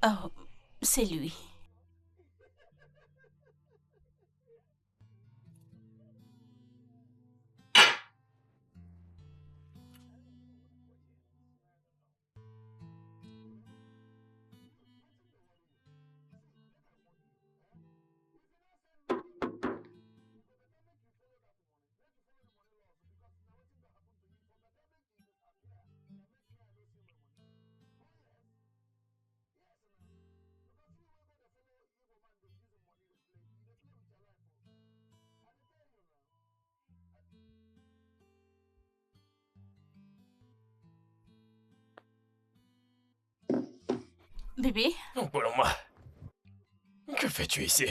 Oh, c'est lui. Bébé? Oh, Paloma, que fais-tu ici?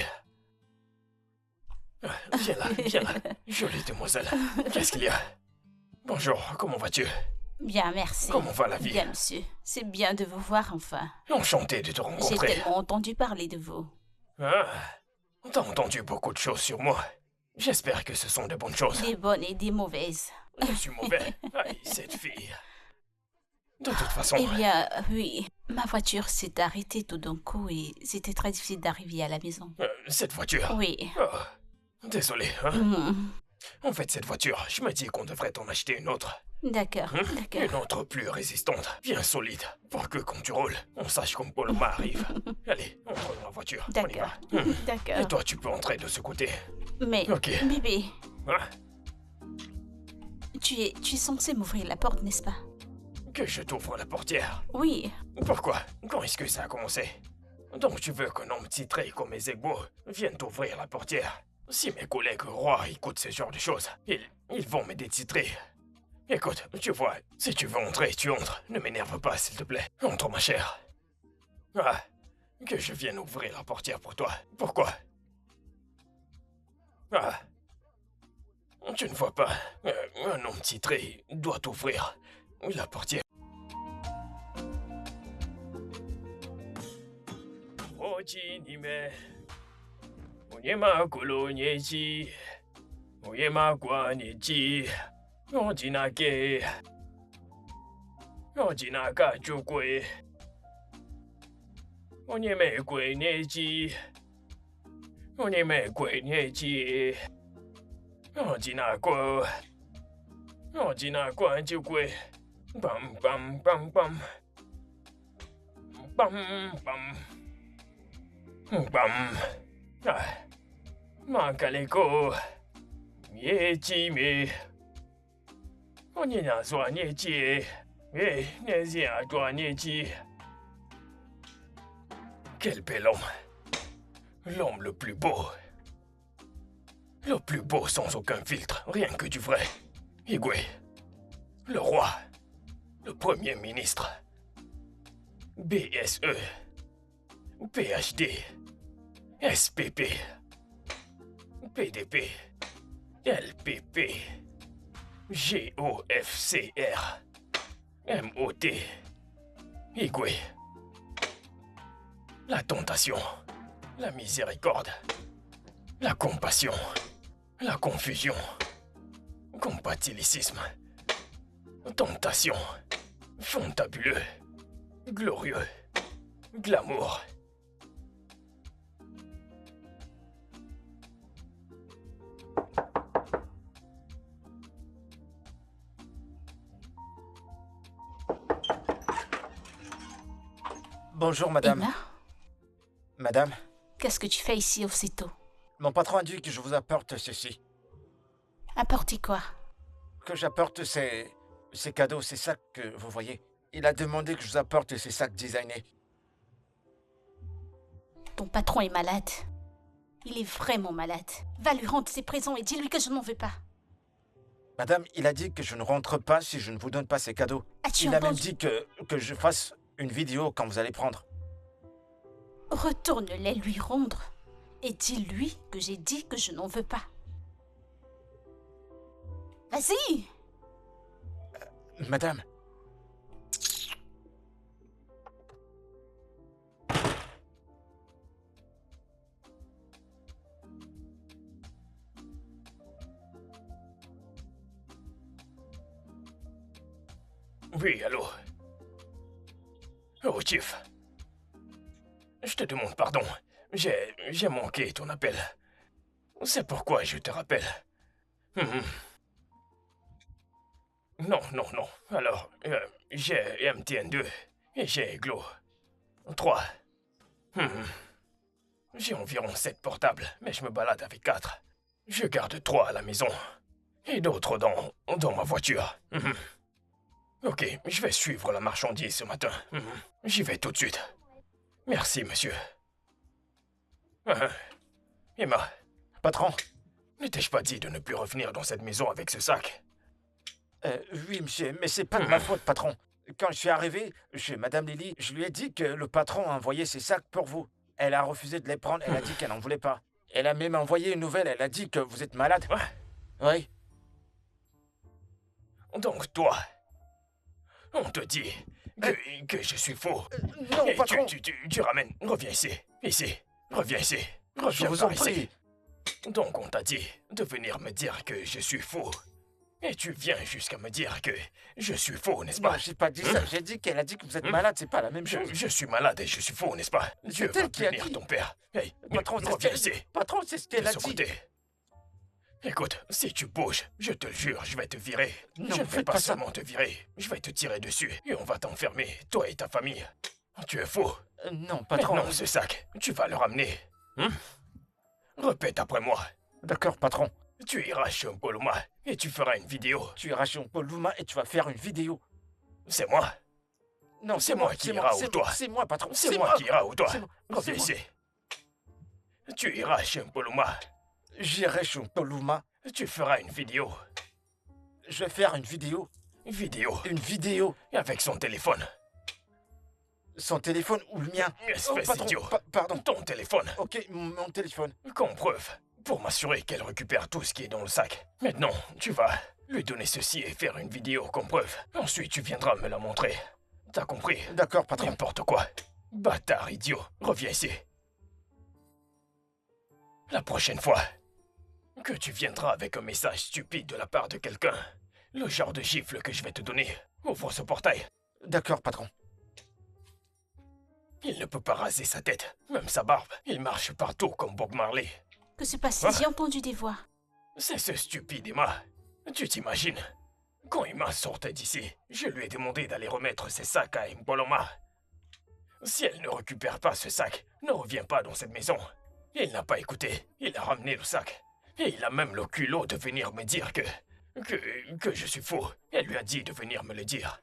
Viens là, viens là. Jolie demoiselle. Qu'est-ce qu'il y a? Bonjour, comment vas-tu? Bien, merci. Comment va la vie? Bien, monsieur. C'est bien de vous voir enfin. Enchanté de te J'ai rencontrer. tellement entendu parler de vous. Ah, t'as entendu beaucoup de choses sur moi. J'espère que ce sont de bonnes choses. Des bonnes et des mauvaises. Je suis mauvais. Aïe, cette fille. De toute façon, Eh bien, oui. Ma voiture s'est arrêtée tout d'un coup et c'était très difficile d'arriver à la maison. cette voiture. Oui. Oh, désolé, hein. Hmm. En fait, cette voiture, je me dis qu'on devrait en acheter une autre. D'accord, Une d'accord. autre plus résistante, bien solide, pour que quand tu roules, on sache quand Paloma arrive. Allez, entre dans la voiture, on y D'accord. va. Et D'accord. toi, tu peux entrer de ce côté. Mais, Ok. bébé, Hein? tu es censé m'ouvrir la porte, n'est-ce pas? Que je t'ouvre la portière. Oui. Pourquoi? Quand est-ce que ça a commencé? Donc tu veux qu'un homme titré comme Ezegbo vienne t'ouvrir la portière? Si mes collègues rois écoutent ce genre de choses, ils vont me détitrer. Écoute, tu vois, si tu veux entrer, tu entres. Ne m'énerve pas, s'il te plaît. Entre, ma chère. Ah, que je vienne ouvrir la portière pour toi. Pourquoi? Ah, tu ne vois pas. Un homme titré doit ouvrir la portière. Ojinime, onyema kolonyeji, oyema kwanyeji, ojinake, ojinaka chukwe, onyeme kwenyeji, onyeme kwenyeji, ojinako, ojinakwa chukwe, pam pam pam pam, pam pam. Bam. Ah. Makaleko. Yeji Onina zwa nieji. Nezia doit nieji. Quel bel homme. L'homme le plus beau. Le plus beau sans aucun filtre, rien que du vrai. Igwe. Le roi. Le premier ministre. BSE. PhD. SPP, PDP, LPP, GOFCR, MOT, Igwe. La tentation, la miséricorde, la compassion, la confusion, compatilicisme, tentation, fantabuleux, glorieux, glamour. Bonjour, madame. Emma, Madame, qu'est-ce que tu fais ici aussitôt? mon patron a dit que je vous apporte ceci. Apporter quoi? Que j'apporte ces cadeaux, ces sacs que vous voyez. Il a demandé que je vous apporte ces sacs designés. Ton patron est malade. Il est vraiment malade. Va lui rendre ses présents et dis-lui que je n'en veux pas. Madame, il a dit que je ne rentre pas si je ne vous donne pas ces cadeaux. As-tu Il a même entendu? dit que je fasse une vidéo quand vous allez prendre. Retourne-les lui rendre et dis-lui que j'ai dit que je n'en veux pas. Vas-y! Madame, Oui, allô? Oh, Chief. je te demande pardon. J'ai manqué ton appel. C'est pourquoi je te rappelle. Mhm. Non, non, non. Alors, j'ai MTN2 et j'ai Glo. 3. J'ai environ 7 portables, mais je me balade avec 4. Je garde 3 à la maison. Et d'autres dans ma voiture. Ok, je vais suivre la marchandise ce matin. J'y vais tout de suite. Merci, monsieur. Emma, Patron, ne t'ai-je pas dit de ne plus revenir dans cette maison avec ce sac? oui, monsieur, mais c'est pas de ma faute, patron. Quand je suis arrivé chez Madame Lily, je lui ai dit que le patron a envoyé ses sacs pour vous. Elle a refusé de les prendre, elle a dit qu'elle n'en voulait pas. Elle a même envoyé une nouvelle, elle a dit que vous êtes malade. Oui. Donc toi, on te dit que je suis faux. Non, Et patron, tu ramènes. Reviens ici. Ici. Reviens ici. je Reviens vous en par ici. prie. Donc on t'a dit de venir me dire que je suis faux. Et tu viens jusqu'à me dire que je suis faux, n'est-ce Non, pas? j'ai pas dit ça, j'ai dit qu'elle a dit que vous êtes malade, c'est pas la même chose. Je suis malade et je suis faux, n'est-ce pas? Dieu va elle qui a punir dit. ton père. Hey, Patron, c'est ce reviens qu'elle ici. Patron, c'est ce qu'elle De a ce dit. côté. Écoute, si tu bouges, je te le jure, je vais te virer. Non, je ne vais faites pas pas ça. seulement te virer, je vais te tirer dessus et on va t'enfermer, toi et ta famille. Tu es faux. Non, patron. Maintenant, ce sac, tu vas le ramener. Répète après moi. D'accord, patron. Tu iras chez Mpoloma et tu feras une vidéo. Tu iras chez Paul Luma et tu vas faire une vidéo. C'est moi. Non, C'est moi qui ira ou toi? C'est moi, patron. C'est moi qui ira ou toi? C'est moi. Reviens C'est moi. ici. Tu iras chez Mpoloma. J'irai chez Paul Luma. Tu feras une vidéo. Je vais faire une vidéo. Une vidéo. Une vidéo. Avec son téléphone. Son téléphone ou le mien? Espèce patron, d'idiot. pardon. Ton téléphone. Ok, mon téléphone. Comme preuve. Pour m'assurer qu'elle récupère tout ce qui est dans le sac. Maintenant, tu vas lui donner ceci et faire une vidéo comme preuve. Ensuite, tu viendras me la montrer. T'as compris? D'accord, patron. N'importe quoi. Bâtard idiot. Reviens ici. La prochaine fois que tu viendras avec un message stupide de la part de quelqu'un, le genre de gifle que je vais te donner, ouvre ce portail. D'accord, patron. Il ne peut pas raser sa tête, même sa barbe. Il marche partout comme Bob Marley. Que se passe-t-il? J'ai entendu des voix. C'est ce stupide Emma. Tu t'imagines? Quand Emma sortait d'ici, je lui ai demandé d'aller remettre ses sacs à Mpoloma. Si elle ne récupère pas ce sac, ne reviens pas dans cette maison. Il n'a pas écouté. Il a ramené le sac. Et il a même le culot de venir me dire que je suis faux. Elle lui a dit de venir me le dire.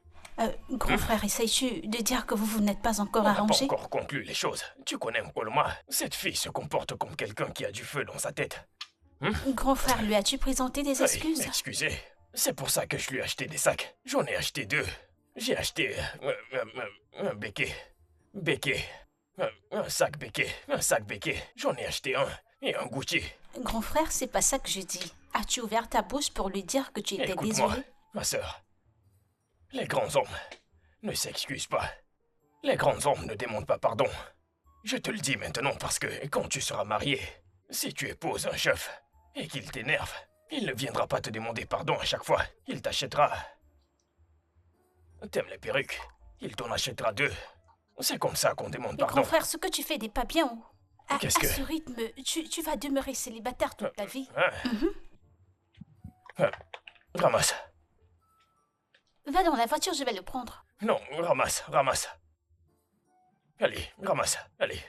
Grand frère, essayes-tu de dire que vous n'êtes pas encore On n'a pas arrangé? encore conclu les choses. Tu connais Mpoloma. Cette fille se comporte comme quelqu'un qui a du feu dans sa tête. Grand frère, lui as-tu présenté des excuses? Oui, excusez. C'est pour ça que je lui ai acheté des sacs. J'en ai acheté 2. J'ai acheté un béquet. Un sac béquet. Un sac béquet. J'en ai acheté un. Et un Gucci. Grand frère, c'est pas ça que je dis. As-tu ouvert ta bouche pour lui dire que tu étais Écoute-moi, désolé? ma sœur. Les grands hommes ne s'excusent pas. Les grands hommes ne demandent pas pardon. Je te le dis maintenant parce que quand tu seras marié, si tu épouses un chef et qu'il t'énerve, il ne viendra pas te demander pardon à chaque fois. Il t'achètera. T'aimes les perruques? Il t'en achètera 2. C'est comme ça qu'on demande Mais pardon. grand frère, ce que tu fais n'est pas bien. À Qu'est-ce que... ce rythme, tu vas demeurer célibataire toute ta vie. Ramasse. Va dans la voiture, je vais le prendre. Non, ramasse. Allez, ramasse, allez.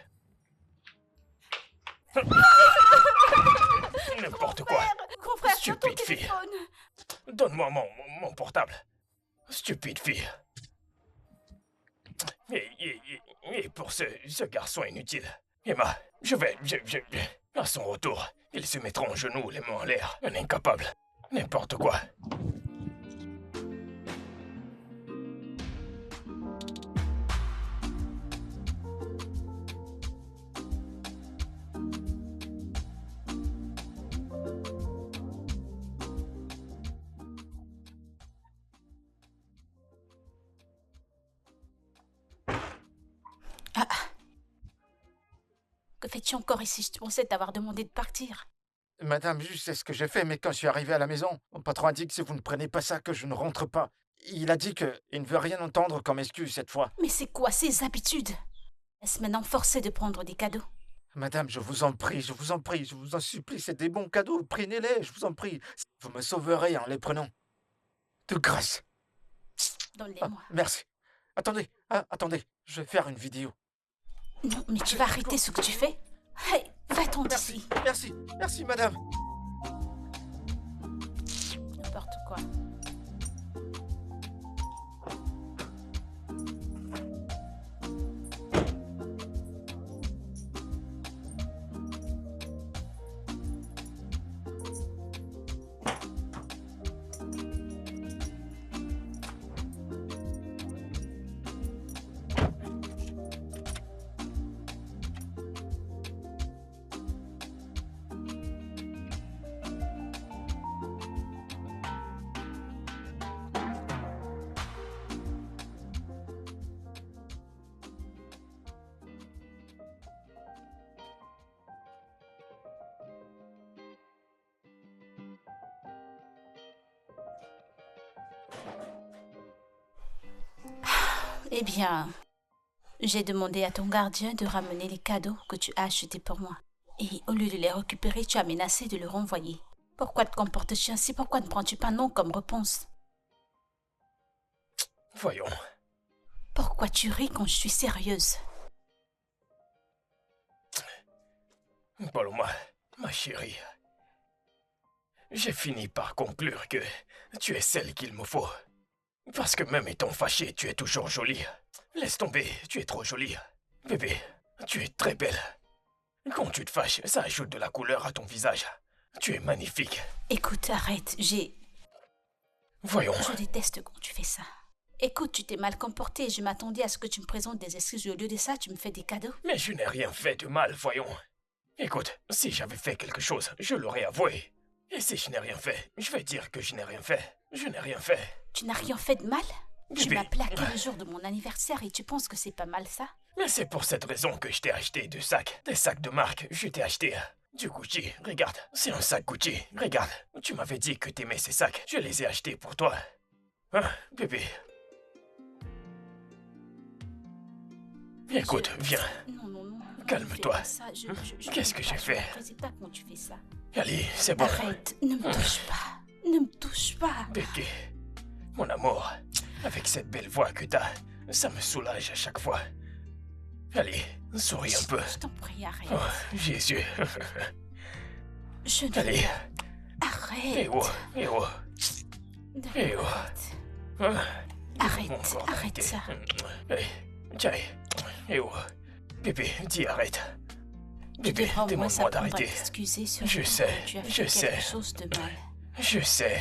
N'importe quoi. Grand frère, tiens ton Stupide fille. téléphone. Donne-moi mon portable. Stupide fille. Et pour ce garçon inutile. Emma, je vais... À son retour, il se mettra en genoux, les mains en l'air. Un incapable. N'importe quoi. Que fais-tu encore ici? Je pensais t'avoir demandé de partir. Madame, juste c'est ce que j'ai fait, mais quand je suis arrivé à la maison, mon patron a dit que si vous ne prenez pas ça, que je ne rentre pas. Il a dit qu'il ne veut rien entendre comme excuse cette fois. Mais c'est quoi ces habitudes? Est-ce maintenant forcé de prendre des cadeaux? Madame, je vous en prie, je vous en prie, je vous en supplie, c'est des bons cadeaux, prenez-les, je vous en prie. Vous me sauverez en les prenant. De grâce. Donne-les-moi. Merci. Attendez, attendez, je vais faire une vidéo. Non, mais tu vas arrêter ce que tu fais. Hey, va-t'en Merci, d'ici. merci, madame. N'importe quoi. Eh bien, j'ai demandé à ton gardien de ramener les cadeaux que tu as achetés pour moi. Et au lieu de les récupérer, tu as menacé de le renvoyer. Pourquoi te comportes-tu ainsi? Pourquoi ne prends-tu pas non comme réponse? Voyons. Pourquoi tu ris quand je suis sérieuse? Paloma, ma chérie. J'ai fini par conclure que tu es celle qu'il me faut. Parce que même étant fâchée, tu es toujours jolie. Laisse tomber, tu es trop jolie. Bébé, tu es très belle. Quand tu te fâches, ça ajoute de la couleur à ton visage. Tu es magnifique. Écoute, arrête, Voyons. Je déteste quand tu fais ça. Écoute, tu t'es mal comporté et je m'attendais à ce que tu me présentes des excuses. Au lieu de ça, tu me fais des cadeaux. Mais je n'ai rien fait de mal, voyons. Écoute, si j'avais fait quelque chose, je l'aurais avoué. Et si je n'ai rien fait, je vais dire que je n'ai rien fait. Je n'ai rien fait. Tu n'as rien fait de mal? Tu Bébé. m'as plaqué le jour de mon anniversaire et tu penses que c'est pas mal ça? Mais c'est pour cette raison que je t'ai acheté 2 sacs. Des sacs de marque, je t'ai acheté du Gucci. Regarde, c'est un sac Gucci. Regarde, tu m'avais dit que t'aimais ces sacs. Je les ai achetés pour toi. Hein, bébé? Écoute, viens. Non. Calme-toi. Fais pas ça. Qu'est-ce que j'ai fait? Je n'apprécie pas quand tu fais ça. Allez, c'est bon. Arrête, ne me touche pas. Ne me touche pas. Bébé, mon amour, avec cette belle voix que t'as, ça me soulage à chaque fois. Allez, souris un peu. Je t'en prie, arrête. Oh, Jésus. Je ne... Allez. Arrête. Eh oh, eh oh. Eh oh. Arrête. Ah, Arrête, mon corps arrête arrêté. ça. Eh, tiens. Eh oh. Bébé, dis arrête. Bébé, Devant moi, demande-moi ça prendra d'arrêter. d'excuser sur Je le fait sais, que tu as je fait sais. quelque chose de mal. Je sais.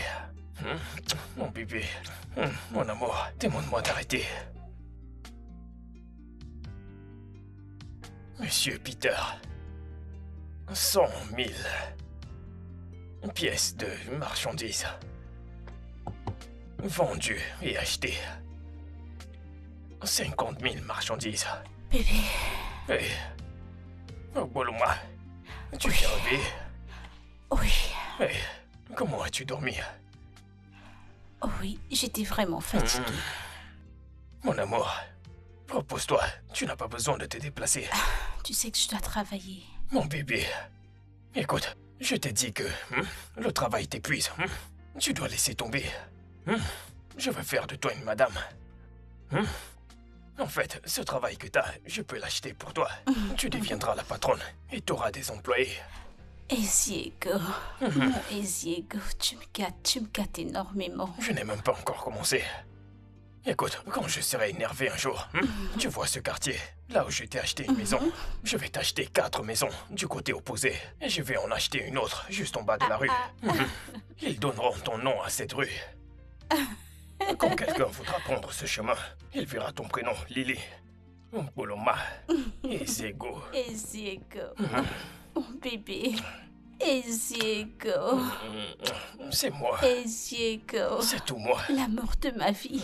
Mon bébé, mon amour, demande-moi d'arrêter. Monsieur Peter, 100 000 pièces de marchandises vendues et achetées. 50 000 marchandises. Bébé, Hey, oh, Boloma, tu t'es réveillé? oui, Hey, comment as-tu dormi? oui, j'étais vraiment fatiguée. Mon amour, repose-toi, tu n'as pas besoin de te déplacer. Tu sais que je dois travailler. Mon bébé, écoute, je t'ai dit que le travail t'épuise. Tu dois laisser tomber. Je veux faire de toi une madame. En fait, ce travail que t'as, je peux l'acheter pour toi. Tu deviendras la patronne et t'auras des employés. Eziego, mon Eziego, tu me gâtes énormément. Je n'ai même pas encore commencé. Écoute, quand je serai énervé un jour, tu vois ce quartier, là où je t'ai acheté une maison. Je vais t'acheter 4 maisons du côté opposé et je vais en acheter une autre juste en bas de la rue. Ils donneront ton nom à cette rue. Quand quelqu'un voudra prendre ce chemin, il verra ton prénom, Lily. Boloma. Eziego. Eziego, mon bébé. Eziego, C'est moi. Eziego, C'est tout moi. l'amour de ma vie.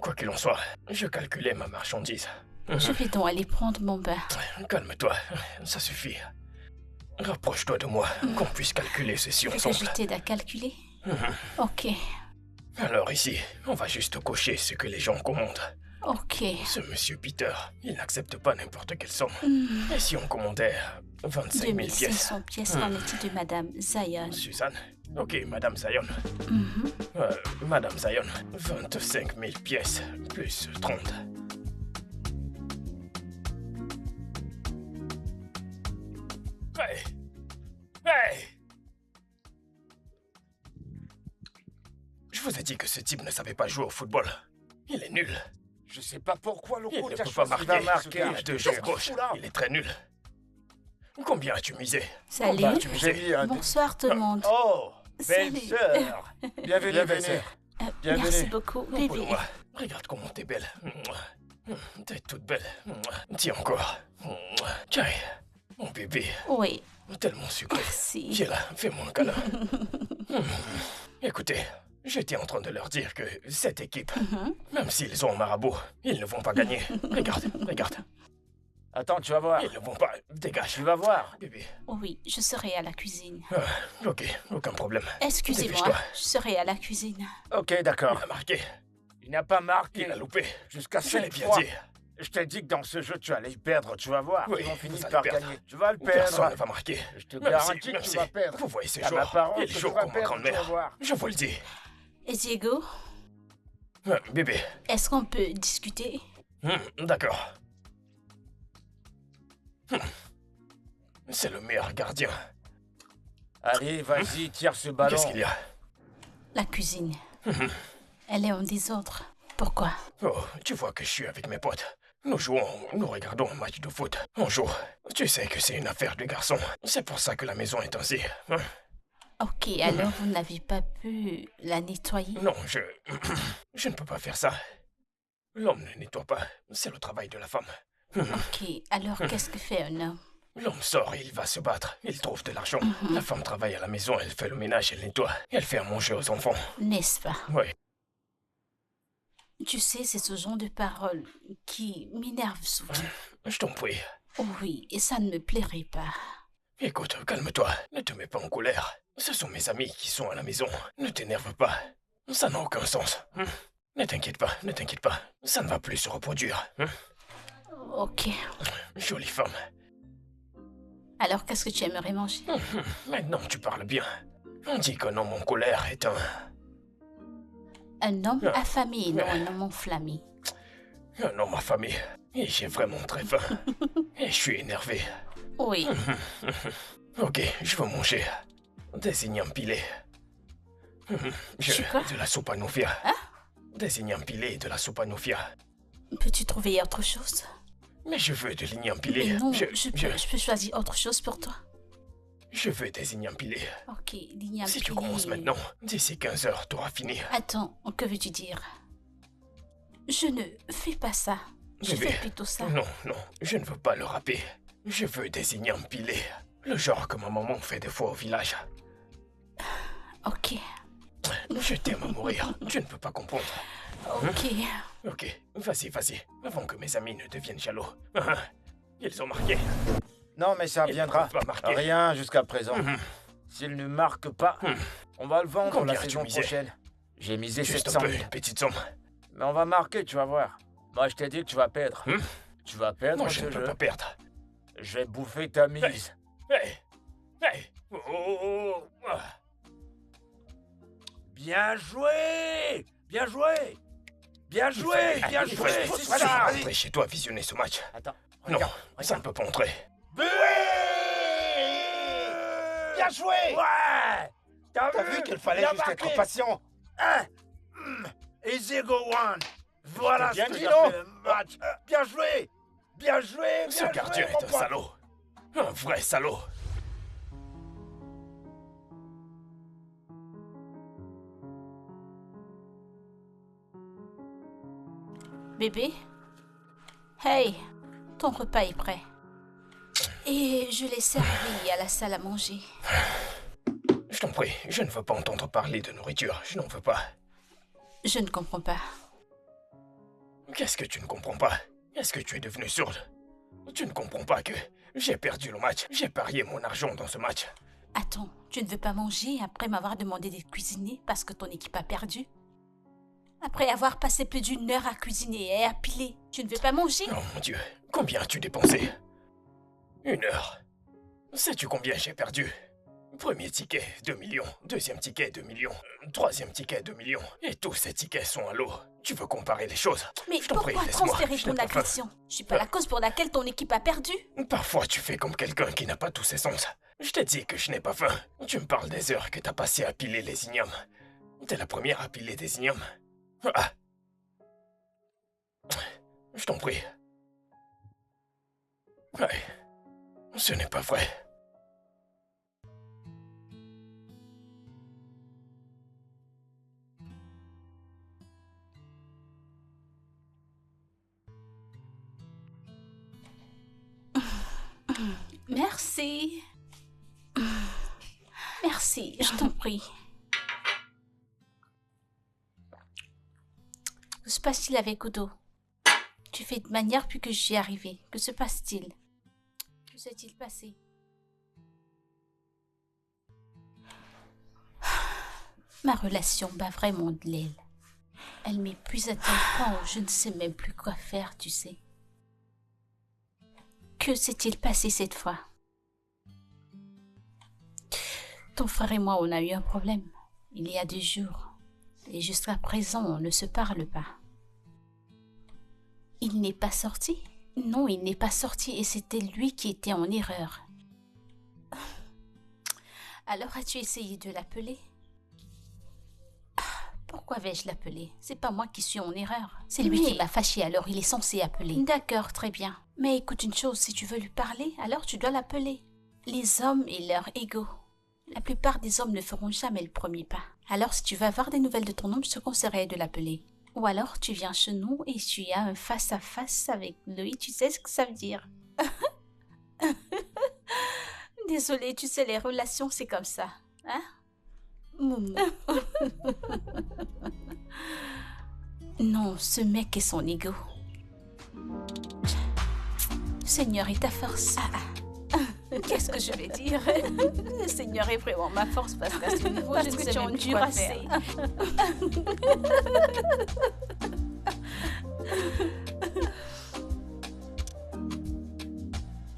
Quoi qu'il en soit, je calculais ma marchandise. Je vais donc aller prendre mon bain. Calme-toi, ça suffit. Rapproche-toi de moi, qu'on puisse calculer ceci Tu veux que ensemble. je t'aide à calculer? Ok. Alors ici, on va juste cocher ce que les gens commandent. Ok. Ce monsieur Peter, il n'accepte pas n'importe quelle somme. Et si on commandait 25 000 pièces 2500 pièces, qu'en est-il de Madame Zion? Suzanne? Ok, Madame Zion. Madame Zion, 25 000 pièces, plus 30. Hey! Hey! Je vous ai dit que ce type ne savait pas jouer au football. Il est nul. Je sais pas pourquoi le Il coach ne a peut pas choisi de marquer. marquer. Il a deux jambes gauches. Il est très nul. Combien as-tu misé? Salut. Combien as-tu J'ai misé? mis un... Bonsoir tout le monde. Oh, belle Salut. sœur. Bienvenue, Bienvenue. Bienvenue. Merci beaucoup, bébé. Pour-moi. Regarde comment t'es belle. T'es toute belle. Tiens encore. Tiens, mon bébé. Oui, Tellement sucré. merci. Viens là, fais-moi un câlin. Écoutez, j'étais en train de leur dire que cette équipe, même s'ils ont un marabout, ils ne vont pas gagner. Regarde, regarde. Attends, tu vas voir. Ils ne vont pas. Dégage. Tu vas voir. Bébé. Oui, je serai à la cuisine. Ok, aucun problème. Excusez-moi, Dépêche-toi. je serai à la cuisine. Ok, Il d'accord. a marqué. Il n'a pas marqué Il a loupé. jusqu'à Je l'ai 5 bien fois. dit. Je t'ai dit que dans ce jeu, tu allais perdre. Tu vas voir. Oui, Ils vont finir vous allez par perdre. gagner. Tu vas le Personne perdre. ne va marquer. Je te Même garantis si, que tu vas perdre. Vous voyez ces À ma jours. parole, Il que tu joue vas comme ma perdre, tu vas grand-mère. voir. Je vous le dis. Et Diego, Bébé. est-ce qu'on peut discuter? D'accord. C'est le meilleur gardien. Allez, vas-y, tire ce ballon. Qu'est-ce qu'il y a? La cuisine. Elle est en désordre. Pourquoi? Oh, tu vois que je suis avec mes potes. Nous jouons, nous regardons un match de foot. On joue. Tu sais que c'est une affaire de garçon. C'est pour ça que la maison est ainsi. Hein? Ok, alors vous n'avez pas pu la nettoyer? Non, je ne peux pas faire ça. L'homme ne nettoie pas. C'est le travail de la femme. Ok, alors qu'est-ce que fait un homme? L'homme sort et il va se battre. Il trouve de l'argent. La femme travaille à la maison, elle fait le ménage, elle nettoie. Elle fait à manger aux enfants. N'est-ce pas? Oui. Tu sais, c'est ce genre de paroles qui m'énerve souvent. Je t'en prie. Oh oui, et ça ne me plairait pas. Écoute, calme-toi. Ne te mets pas en colère. Ce sont mes amis qui sont à la maison. Ne t'énerve pas. Ça n'a aucun sens. Ne t'inquiète pas, ne t'inquiète pas. Ça ne va plus se reproduire. Ok. Jolie femme. Alors qu'est-ce que tu aimerais manger? Maintenant tu parles bien. On dit qu'un homme en colère est Un homme affamé, non un homme enflammé. un homme affamé. Et j'ai vraiment très faim. Et je suis énervé. Oui. Ok, je veux manger. Des ignames pilés. Tu quoi? De la soupe à noufia. Hein? Des ignames pilés et de la soupe à noufia. Peux-tu trouver autre chose? Mais je veux de l'igname pilé. Mais non, je peux choisir autre chose pour toi. Je veux des ignames pilés. Ok, l'igname Si tu pilé. commences maintenant, d'ici 15 heures, t'auras fini. Attends, que veux-tu dire? Je ne fais pas ça. Je Bébé. fais plutôt ça. Non, non, je ne veux pas le râper. Je veux des ignames pilés. Le genre que ma maman fait des fois au village. Ok, Je t'aime à mourir. Tu ne peux pas comprendre. ok. Ok, vas-y, vas-y. Avant que mes amis ne deviennent jaloux. Ils ont marqué. Non, mais ça Ils viendra. ne peuvent pas marquer. Rien jusqu'à présent. S'il ne marque pas, on va le vendre Combien la as-tu saison misé? prochaine. J'ai misé Juste 700 un peu, 000. une petite somme. Mais on va marquer, tu vas voir. Moi, je t'ai dit que tu vas perdre. Tu vas perdre Moi, je ce ne peux jeu. pas perdre. Je vais bouffer ta mise. Hey! Hey! Oh! Bien joué! Bien joué! Bien joué! Bien Il joué! fallait C'est que je ça! rentre chez toi visionner ce match. Attends, Non, regarde, ça ne regarde. peut pas entrer. Bien joué! Ouais! T'as vu qu'il fallait juste être patient. Easy go one. Voilà bien ce que dit, j'appelle non? un match. Bien joué! Bien joué! Ce Bien gardien joué, est mon un pote. salaud. Un vrai salaud. Bébé? Hey, ton repas est prêt. Et je l'ai servi à la salle à manger. Je t'en prie, je ne veux pas entendre parler de nourriture. Je n'en veux pas. Je ne comprends pas. Qu'est-ce que tu ne comprends pas? Est-ce que tu es devenue sourde? Tu ne comprends pas que j'ai perdu le match. J'ai parié mon argent dans ce match. Attends, tu ne veux pas manger après m'avoir demandé de cuisiner parce que ton équipe a perdu? Après avoir passé plus d'1 heure à cuisiner et à piler, tu ne veux pas manger? Oh mon Dieu, combien as-tu dépensé? 1 heure. Sais-tu combien j'ai perdu? Premier ticket, 2 millions. Deuxième ticket, 2 millions. Troisième ticket, 2 millions. Et tous ces tickets sont à l'eau. Tu veux comparer les choses? Mais Je t'en prie, pourquoi laisse-moi. transférer Je ton n'ai pas faim. agression? Je suis pas la cause pour laquelle ton équipe a perdu. Parfois, tu fais comme quelqu'un qui n'a pas tous ses sens. Je t'ai dit que je n'ai pas faim. Tu me parles des heures que t'as passées à piler les ignomes. T'es la première à piler des ignomes. Ah. Je t'en prie. Ouais. Ce n'est pas vrai. Merci. Merci, je t'en prie. Que se passe-t-il avec Odo? Tu fais de manière puis que j'y ai arrivé. Que se passe-t-il? Que s'est-il passé? Ma relation bat vraiment de l'aile. Elle m'épuise à tel point où je ne sais même plus quoi faire, tu sais. Que s'est-il passé cette fois? Ton frère et moi, on a eu un problème, il y a 2 jours. Et jusqu'à présent, on ne se parle pas. Il n'est pas sorti? Non, il n'est pas sorti et c'était lui qui était en erreur. Alors as-tu essayé de l'appeler? Pourquoi vais-je l'appeler? C'est pas moi qui suis en erreur. C'est lui qui m'a fâché, alors il est censé appeler. D'accord, très bien. Mais écoute une chose, si tu veux lui parler, alors tu dois l'appeler. Les hommes et leur ego. La plupart des hommes ne feront jamais le premier pas. Alors si tu veux avoir des nouvelles de ton homme, je te conseillerais de l'appeler. Ou alors tu viens chez nous et tu as un face-à-face avec lui, tu sais ce que ça veut dire. Désolée, tu sais, les relations, c'est comme ça. Hein? Non, ce mec est son ego. Seigneur est ta force. Qu'est-ce que je vais dire? Le Seigneur est vraiment ma force parce qu'à ce niveau, je ne sais même plus quoi faire.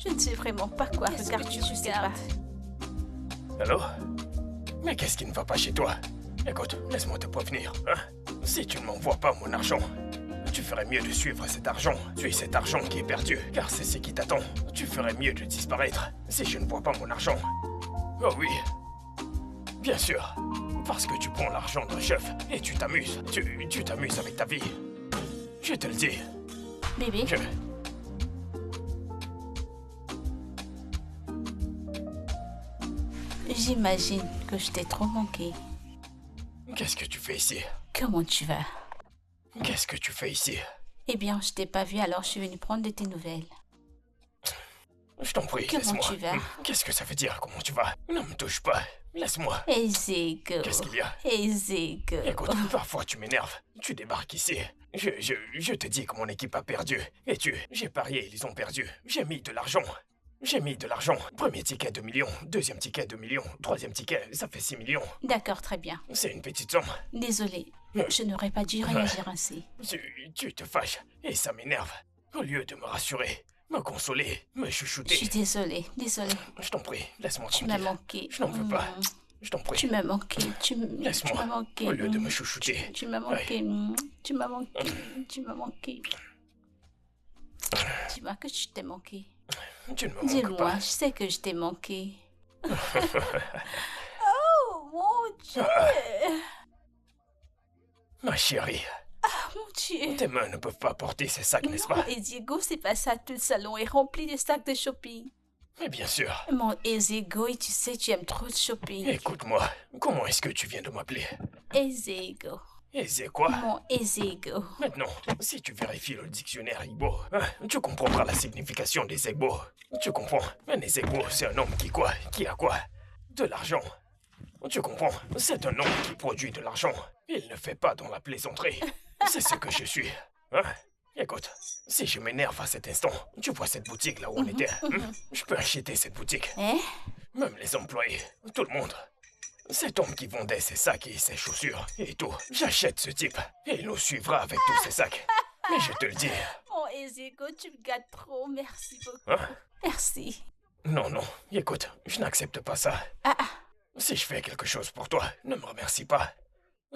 Je ne sais vraiment pas quoi regarder, je sais pas. Allô? Mais qu'est-ce qui ne va pas chez toi? Écoute, laisse-moi te prévenir, hein? Si tu ne m'envoies pas mon argent, tu ferais mieux de suivre cet argent. Suis cet argent qui est perdu, car c'est ce qui t'attend. Tu ferais mieux de disparaître si je ne vois pas mon argent. Oh oui. Bien sûr. Parce que tu prends l'argent d'un chef et tu t'amuses. Tu t'amuses avec ta vie. Je te le dis. Bébé, j'imagine que je t'ai trop manqué. Qu'est-ce que tu fais ici? Comment tu vas? Qu'est-ce que tu fais ici? Eh bien, je t'ai pas vu, alors je suis venue prendre de tes nouvelles. Je t'en prie, Comment laisse-moi. tu vas? Qu'est-ce que ça veut dire, comment tu vas? Ne me touche pas. Laisse-moi. Ezego. Qu'est-ce qu'il y a? Ezego. Écoute, parfois tu m'énerves. Tu débarques ici. Je te dis que mon équipe a perdu. Et j'ai parié, ils ont perdu. J'ai mis de l'argent. Premier ticket, 2 millions. Deuxième ticket, 2 millions. Troisième ticket, ça fait 6 millions. D'accord, très bien. C'est une petite somme. Désolée, je n'aurais pas dû réagir ainsi. Tu te fâches. Et ça m'énerve. Au lieu de me rassurer, me consoler, me Je chouchouter. suis désolée. Je t'en prie, laisse-moi Tu tranquille. m'as manqué. Je n'en veux pas. Je t'en prie. Tu m'as manqué. Tu Laisse-moi. m'as manqué. Au lieu de me chouchouter. Tu m'as manqué. Tu m'as manqué. Tu m'as manqué. Dis-moi que je t'ai manqué. Tu ne me manques Dis-moi, pas. je sais que je t'ai manqué. Oh mon Dieu! Ma chérie, Mon Dieu! tes mains ne peuvent pas porter ces sacs, n'est-ce pas? Et Diego, c'est pas ça, tout le salon est rempli de sacs de shopping. Mais bien sûr. Mon Ezego, et tu sais, tu aimes trop le shopping. Écoute-moi, comment est-ce que tu viens de m'appeler? Ezego. Et c'est quoi? Mon Ezego. Maintenant, si tu vérifies le dictionnaire Igbo, hein, tu comprendras la signification des Igbo. Tu comprends? Un Igbo, c'est un homme qui quoi? Qui a quoi? De l'argent. Tu comprends? C'est un homme qui produit de l'argent. Il ne fait pas dans la plaisanterie. C'est ce que je suis. Hein? Écoute, si je m'énerve à cet instant, tu vois cette boutique là où on était? Je peux acheter cette boutique. Hein? Même les employés, tout le monde. cet homme qui vendait ses sacs et ses chaussures et tout. J'achète ce type et il nous suivra avec tous ses sacs. Mais je te le dis. Mon Ezego, tu me gâtes trop. Merci beaucoup. Hein? Merci. Non, non, écoute, je n'accepte pas ça. Ah, ah. Si je fais quelque chose pour toi, ne me remercie pas.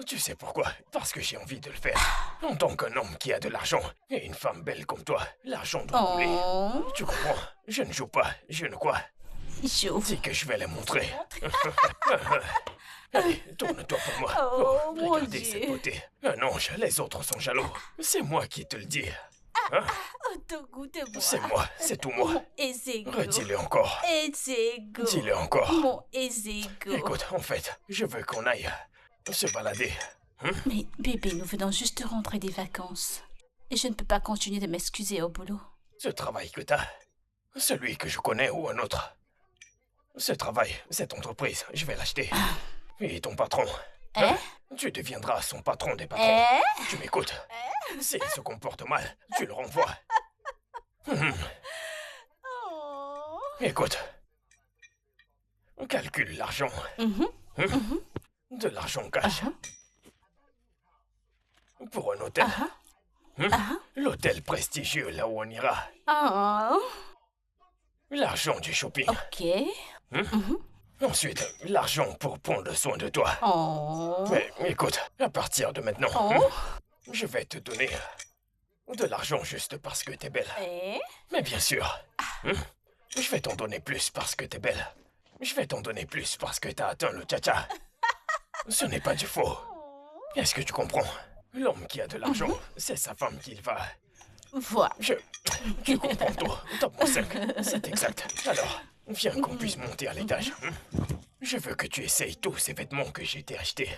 Tu sais pourquoi? Parce que j'ai envie de le faire. En tant qu'un homme qui a de l'argent et une femme belle comme toi, l'argent doit couler. Oh. Tu comprends? Je ne joue pas, je ne quoi. Chaud. Dis que je vais les montrer. Allez, tourne-toi pour moi. Oh, mon regardez Dieu. cette beauté. Un ange, les autres sont jaloux. C'est moi qui te le dis. Hein? Oh, Togo, de moi. C'est moi, c'est tout moi. Mon Ezego. Redis-le encore. Ezego. Dis-le encore. Mon Ezego. Écoute, en fait, je veux qu'on aille se balader. Mais bébé, nous venons juste de rentrer des vacances. Et je ne peux pas continuer de m'excuser au boulot. Ce travail que t'as, celui que je connais ou un autre. Ce travail, cette entreprise, je vais l'acheter. Et ton patron, Hein? tu deviendras son patron des patrons. Hein? Tu m'écoutes? S'il se comporte mal, tu le renvoies. Oh. Écoute, calcule l'argent. Mhm. De l'argent cash. Pour un hôtel. L'hôtel prestigieux là où on ira. Oh. L'argent du shopping. Ok. Ensuite, l'argent pour prendre soin de toi. Oh. Mais écoute, à partir de maintenant, Oh. je vais te donner de l'argent juste parce que t'es belle. Eh? Mais bien sûr, je vais t'en donner plus parce que t'es belle. Je vais t'en donner plus parce que t'as atteint le tcha-tcha. Ce n'est pas du faux. Est-ce que tu comprends? L'homme qui a de l'argent, c'est sa femme qu'il va... Voilà. Tu comprends tout. Top 5, c'est exact. Alors, viens qu'on puisse monter à l'étage. Je veux que tu essayes tous ces vêtements que j'ai été achetés.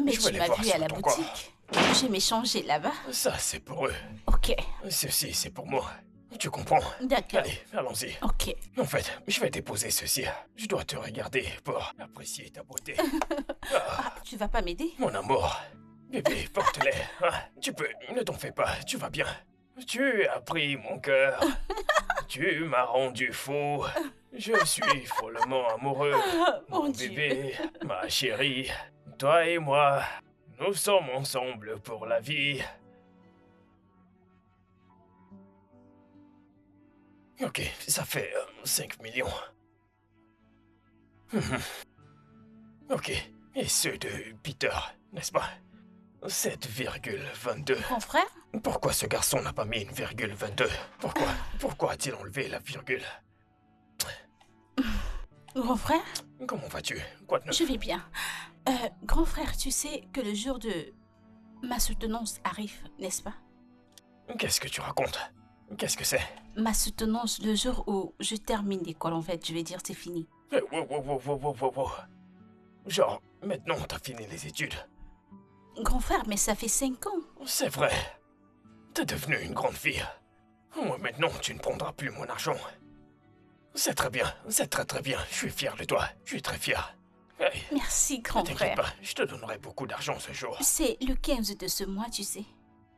Mais Je veux tu les m'as voir vu à sur la ton corps. boutique. J'ai m'échangé là-bas. Ça, c'est pour eux. Ok. Ceci, c'est pour moi. Tu comprends? D'accord. Allez, allons-y. Ok. En fait, je vais déposer ceci. Je dois te regarder pour apprécier ta beauté. Ah, Tu vas pas m'aider? mon amour. Bébé, porte-les. Ah, tu peux, ne t'en fais pas, tu vas bien. Tu as pris mon cœur. Tu m'as rendu fou. Je suis follement amoureux. Mon Mon Dieu. bébé, ma chérie. Toi et moi, nous sommes ensemble pour la vie. Ok, ça fait 5 millions. Ok, et ceux de Peter, n'est-ce pas? 7,22. Grand frère? Pourquoi ce garçon n'a pas mis une virgule 22? Pourquoi a-t-il enlevé la virgule? Grand frère? Comment vas-tu? Quoi de neuf? Je vais bien. Grand frère, tu sais que le jour de ma soutenance arrive, n'est-ce pas? Qu'est-ce que tu racontes? Qu'est-ce que c'est? Ma soutenance, le jour où je termine l'école, en fait, je vais dire c'est fini. Wow. Genre, maintenant t'as fini les études. Grand frère, mais ça fait 5 ans. C'est vrai. T'es devenue une grande fille. Moi maintenant, tu ne prendras plus mon argent. C'est très bien, c'est très bien. Je suis fier de toi. Je suis très fier. Hey, Merci, ne grand t'inquiète frère. pas, je te donnerai beaucoup d'argent ce jour. C'est le 15 de ce mois, tu sais.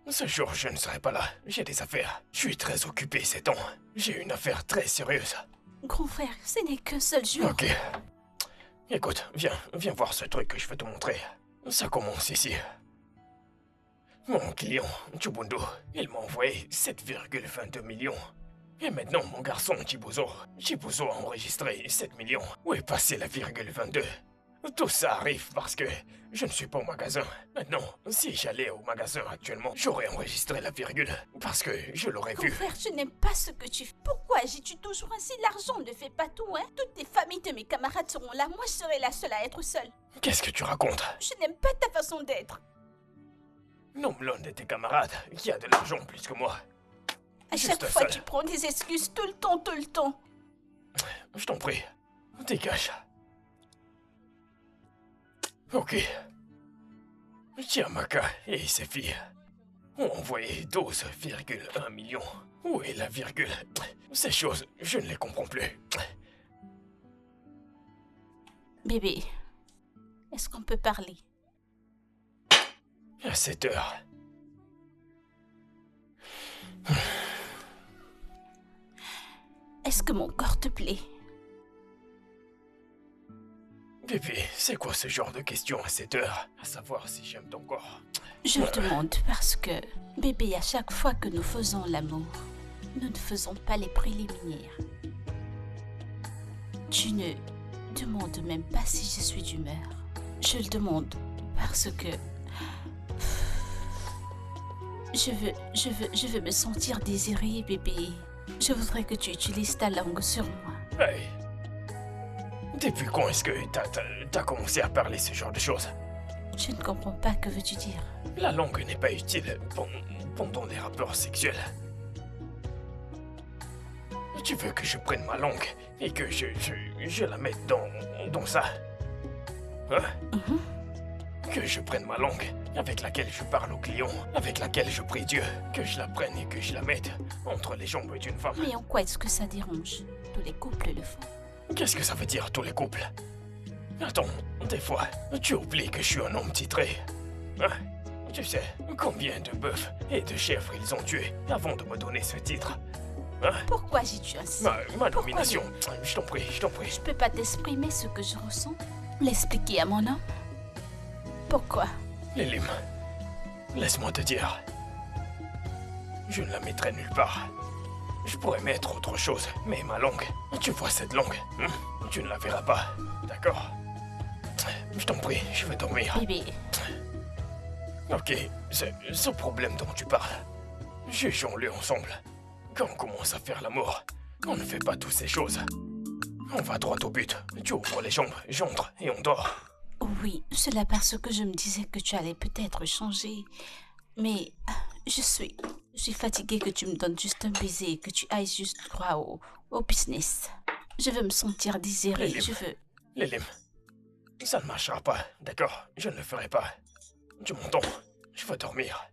Ce jour, je ne serai pas là. J'ai des affaires. Je suis très occupé ces temps. J'ai une affaire très sérieuse. Grand frère, ce n'est qu'un seul jour. Ok. Écoute, viens voir ce truc que je vais te montrer. Ça commence ici. Mon client, Chubundu, il m'a envoyé 7,22 millions. Et maintenant, mon garçon, Chibuzo a enregistré 7 millions. Où est passé la virgule 22? Tout ça arrive parce que je ne suis pas au magasin. Maintenant, si j'allais au magasin actuellement, j'aurais enregistré la virgule. Parce que je l'aurais Grand vu. frère, je n'aime pas ce que tu fais. Pourquoi agis-tu toujours ainsi? L'argent ne fait pas tout, hein? Toutes les familles de mes camarades seront là. Moi, je serai la seule à être seule. Qu'est-ce que tu racontes? Je n'aime pas ta façon d'être. Nomme l'un de tes camarades qui a de l'argent plus que moi. À Juste chaque fois, seul. tu prends des excuses tout le temps. Je t'en prie, dégage. Ok. Chiamaka et ses filles ont envoyé 12,1 millions. Où est la virgule? Ces choses, je ne les comprends plus. Bébé, est-ce qu'on peut parler? À cette heure. Est-ce que mon corps te plaît? Bébé, c'est quoi ce genre de questions à cette heure? À savoir si j'aime ton corps. Je le demande parce que, bébé, à chaque fois que nous faisons l'amour, nous ne faisons pas les préliminaires. Tu ne demandes même pas si je suis d'humeur. Je le demande parce que je veux me sentir désirée, bébé. Je voudrais que tu utilises ta langue sur moi. Hey! Depuis quand est-ce que t'as commencé à parler ce genre de choses? Je ne comprends pas, que veux-tu dire? La langue n'est pas utile pendant les rapports sexuels. Tu veux que je prenne ma langue et que je la mette dans ça? Hein? Que je prenne ma langue avec laquelle je parle aux clients, avec laquelle je prie Dieu, que je la prenne et que je la mette entre les jambes d'une femme. Mais en quoi est-ce que ça dérange? Tous les couples le font. Qu'est-ce que ça veut dire, tous les couples? Attends, des fois, tu oublies que je suis un homme titré. Hein? Tu sais, combien de bœufs et de chèvres ils ont tués avant de me donner ce titre? Hein? Pourquoi j'ai tu ainsi? Ma nomination, je t'en prie. Je peux pas t'exprimer ce que je ressens? L'expliquer à mon homme? Pourquoi? Lilim, laisse-moi te dire. Je ne la mettrai nulle part. Je pourrais mettre autre chose, mais ma langue, tu vois cette langue, tu ne la verras pas, d'accord? Je t'en prie, je vais dormir. Bébé, Ok, ce problème dont tu parles, jugeons-le ensemble. Quand on commence à faire l'amour, on ne fait pas toutes ces choses. On va droit au but, tu ouvres les jambes, j'entre et on dort. oui, cela parce que je me disais que tu allais peut-être changer. Mais je suis fatiguée que tu me donnes juste un baiser, que tu ailles juste droit au business. Je veux me sentir désirée, Lilim. je veux... Lilim, ça ne marchera pas, d'accord? Je ne le ferai pas. Tu m'entends? Je veux dormir.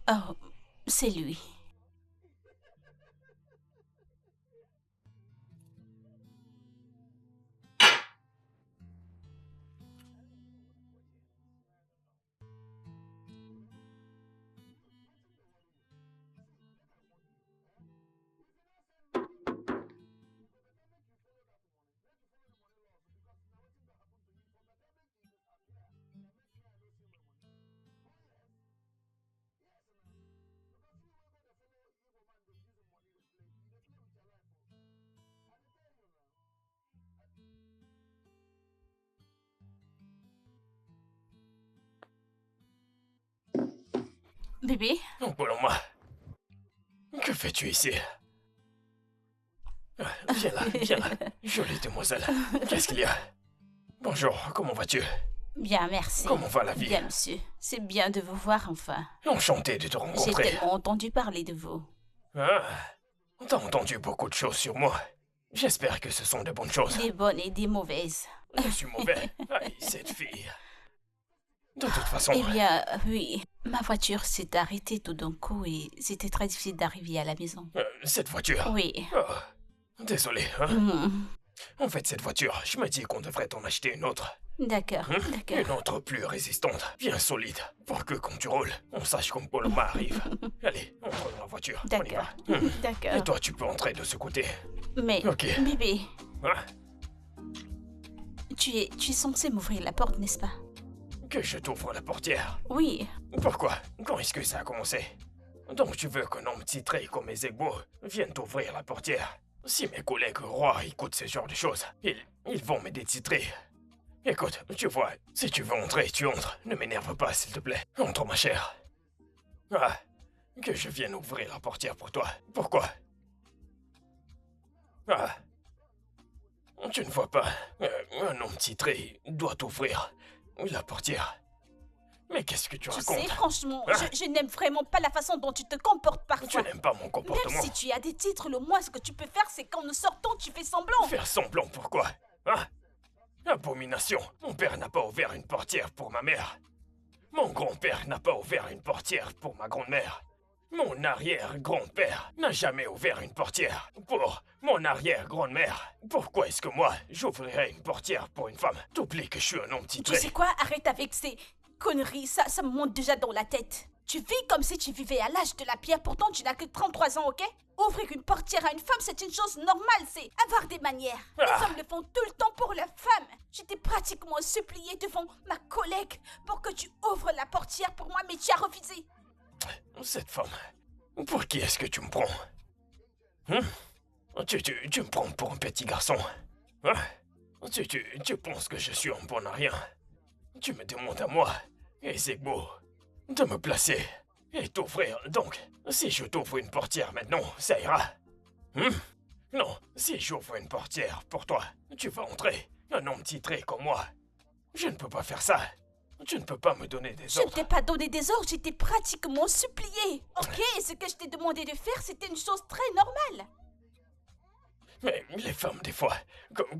Oh, c'est lui. Bébé, Paloma, que fais-tu ici? Viens là, jolie demoiselle. Qu'est-ce qu'il y a? Bonjour, comment vas-tu? bien, merci. Comment va la vie? Bien, monsieur. C'est bien de vous voir enfin. Enchanté de te J'ai rencontrer. tellement entendu parler de vous. Ah, t'as entendu beaucoup de choses sur moi. J'espère que ce sont de bonnes choses. Des bonnes et des mauvaises. Je suis mauvais. Aïe, cette fille. De toute façon, Eh bien, oui. Ma voiture s'est arrêtée tout d'un coup et c'était très difficile d'arriver à la maison. cette voiture. Oui. Oh, désolé, hein. Hmm. En fait, cette voiture, je me dis qu'on devrait en acheter une autre. D'accord, Une d'accord. autre plus résistante, bien solide, pour que quand tu roules, on sache quand Paloma arrive. Allez, entre dans la voiture, on y va. D'accord. Et D'accord. toi, tu peux entrer de ce côté. Mais, Ok. bébé, Hein? tu es censé m'ouvrir la porte, n'est-ce pas? Que je t'ouvre la portière. Oui. Pourquoi? Quand est-ce que ça a commencé? Donc tu veux qu'un homme titré comme Ezegbo vienne t'ouvrir la portière? Si mes collègues rois écoutent ce genre de choses, ils vont me détitrer. Écoute, tu vois, si tu veux entrer, tu entres. Ne m'énerve pas, s'il te plaît. Entre, ma chère. Ah, que je vienne ouvrir la portière pour toi. Pourquoi? Ah, tu ne vois pas. Un homme titré doit ouvrir la portière. Mais qu'est-ce que tu Tu racontes? sais, franchement, Ah. je n'aime vraiment pas la façon dont tu te comportes Tu parfois. n'aimes pas mon comportement? Même si tu as des titres, le moins ce que tu peux faire, c'est qu'en nous sortant, tu fais semblant. Faire semblant, pourquoi? Hein? Abomination. Mon père n'a pas ouvert une portière pour ma mère. Mon grand-père n'a pas ouvert une portière pour ma grand-mère. Mon arrière-grand-père n'a jamais ouvert une portière pour mon arrière-grand-mère. Pourquoi est-ce que moi, j'ouvrirais une portière pour une femme? T'oublies que je suis un homme Tu titré. sais quoi? Arrête avec ces conneries, ça me monte déjà dans la tête. Tu vis comme si tu vivais à l'âge de la pierre, pourtant tu n'as que 33 ans, ok? Ouvrir une portière à une femme, c'est une chose normale, c'est avoir des manières. Les hommes le font tout le temps pour leurs femmes. Je t'ai pratiquement supplié devant ma collègue pour que tu ouvres la portière pour moi, mais tu as refusé. Cette femme, pour qui est-ce que tu me prends? Tu me prends pour un petit garçon. Hein? Tu penses que je suis un bon à rien. Tu me demandes à moi, Ezegbo, de me placer et t'ouvrir. Donc, si je t'ouvre une portière maintenant, ça ira. Non, si j'ouvre une portière pour toi, tu vas entrer. Un homme titré comme moi. Je ne peux pas faire ça. Tu ne peux pas me donner des Je ne ordres. t'ai pas donné des ordres, je t'ai pratiquement supplié. Ok, ce que je t'ai demandé de faire, c'était une chose très normale. Mais les femmes, des fois,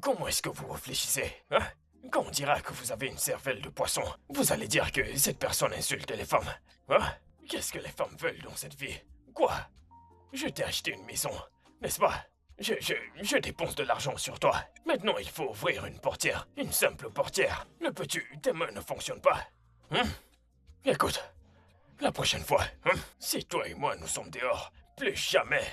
comment est-ce que vous réfléchissez, hein? Quand on dira que vous avez une cervelle de poisson, vous allez dire que cette personne insulte les femmes. Hein? Qu'est-ce que les femmes veulent dans cette vie? Quoi? Je t'ai acheté une maison, n'est-ce pas? Je dépense de l'argent sur toi. Maintenant, il faut ouvrir une portière, une simple portière. Le petit, tes mains ne fonctionnent pas. Écoute, la prochaine fois, si toi et moi nous sommes dehors, plus jamais.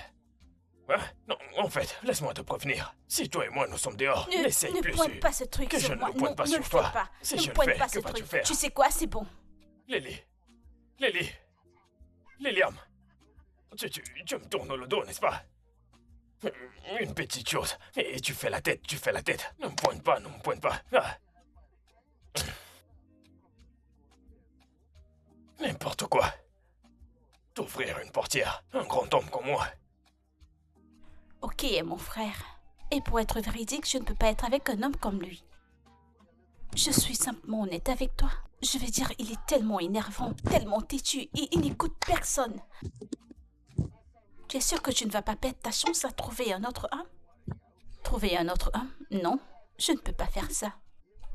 Non, en fait, laisse-moi te prévenir. Si toi et moi nous sommes dehors, n'essaye plus. Ne pointe pas ce truc que sur je ne moi. le pointe Non, pas ne sur le toi. fais pas. Si Ne je le pointe fais, pas que ce vas-tu truc. faire? Tu sais quoi, c'est bon. Liliam, tu me tournes le dos, n'est-ce pas? Une petite chose, et tu fais la tête. Ne me pointe pas. Ah. N'importe quoi. T'ouvrir une portière, un grand homme comme moi. Ok, mon frère. Et pour être véridique, je ne peux pas être avec un homme comme lui. Je suis simplement honnête avec toi. Je veux dire, il est tellement énervant, tellement têtu, et il n'écoute personne. Tu es sûr que tu ne vas pas perdre ta chance à trouver un autre homme? Trouver un autre homme? Non, je ne peux pas faire ça.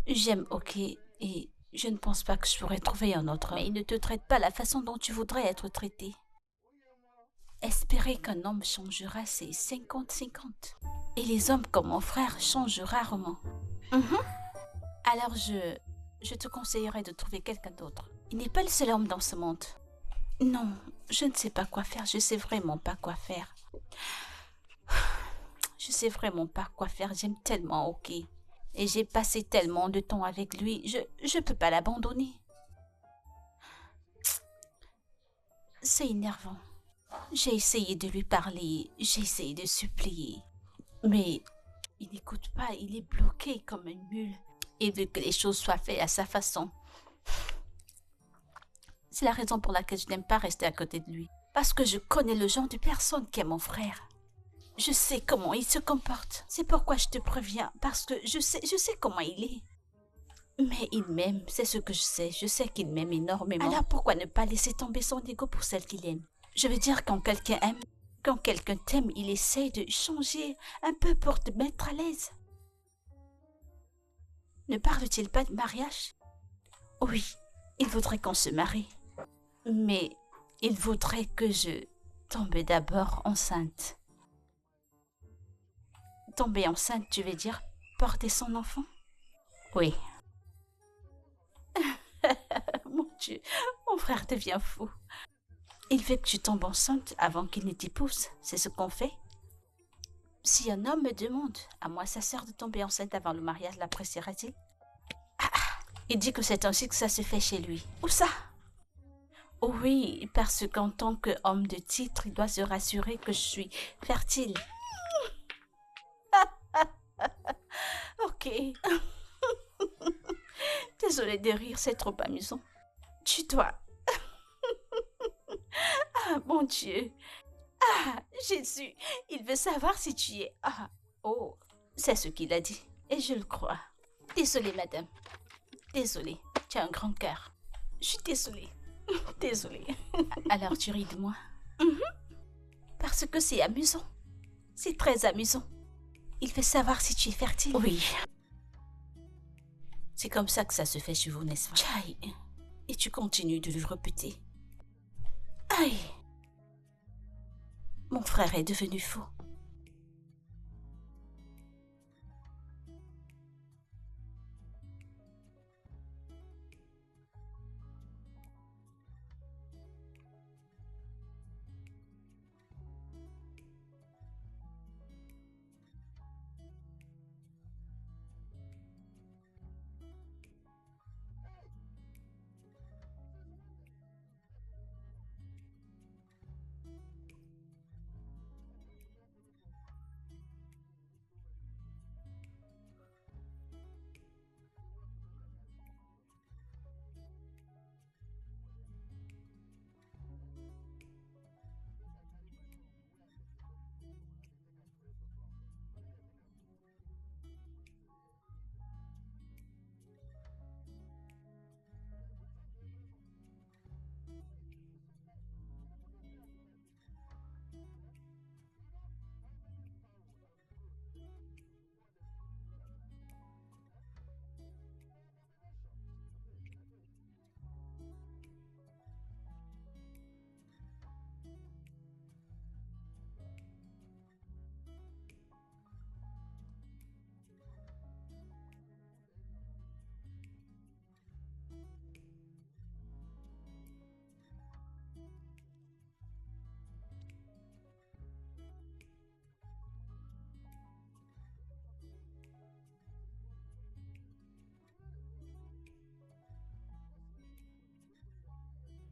J'aime Ok et je ne pense pas que je pourrais trouver un autre homme. Mais il ne te traite pas la façon dont tu voudrais être traité. Espérer qu'un homme changera, c'est 50-50. Et les hommes comme mon frère changent rarement. Alors je te conseillerais de trouver quelqu'un d'autre. Il n'est pas le seul homme dans ce monde. Non, je ne sais pas quoi faire. Je sais vraiment pas quoi faire. Je sais vraiment pas quoi faire. J'aime tellement Ok. Et j'ai passé tellement de temps avec lui. Je peux pas l'abandonner. C'est énervant. J'ai essayé de lui parler. J'ai essayé de supplier. Mais il n'écoute pas. Il est bloqué comme une mule. Il veut que les choses soient faites à sa façon. C'est la raison pour laquelle je n'aime pas rester à côté de lui. Parce que je connais le genre de personne qu'est mon frère. Je sais comment il se comporte. C'est pourquoi je te préviens, parce que je sais comment il est. Mais il m'aime, c'est ce que je sais. Je sais qu'il m'aime énormément. Alors pourquoi ne pas laisser tomber son ego pour celle qu'il aime? Je veux dire, quand quelqu'un aime, quand quelqu'un t'aime, il essaie de changer un peu pour te mettre à l'aise. Ne parle-t-il pas de mariage? Oui, il voudrait qu'on se marie. Mais il voudrait que je tombe d'abord enceinte. Tomber enceinte, tu veux dire porter son enfant? Oui. Mon Dieu, mon frère devient fou. Il veut que tu tombes enceinte avant qu'il ne t'épouse. C'est ce qu'on fait. Si un homme me demande, à moi sa sœur, de tomber enceinte avant le mariage, l'appréciera-t-il? Il dit que c'est ainsi que ça se fait chez lui. Où ça? Oui, parce qu'en tant qu'homme de titre, il doit se rassurer que je suis fertile. Ok. Désolée de rire, c'est trop amusant. Tu dois... Ah, mon Dieu. Ah, Jésus, il veut savoir si tu es... Ah, oh, c'est ce qu'il a dit. Et je le crois. Désolée, madame. Désolée, tu as un grand cœur. Je suis désolée. Désolée. Alors tu ris de moi? Parce que c'est amusant. C'est très amusant. Il veut savoir si tu es fertile. Oui. C'est comme ça que ça se fait chez vous, n'est-ce pas? Chai, Et tu continues de lui répéter. Aïe! Mon frère est devenu fou.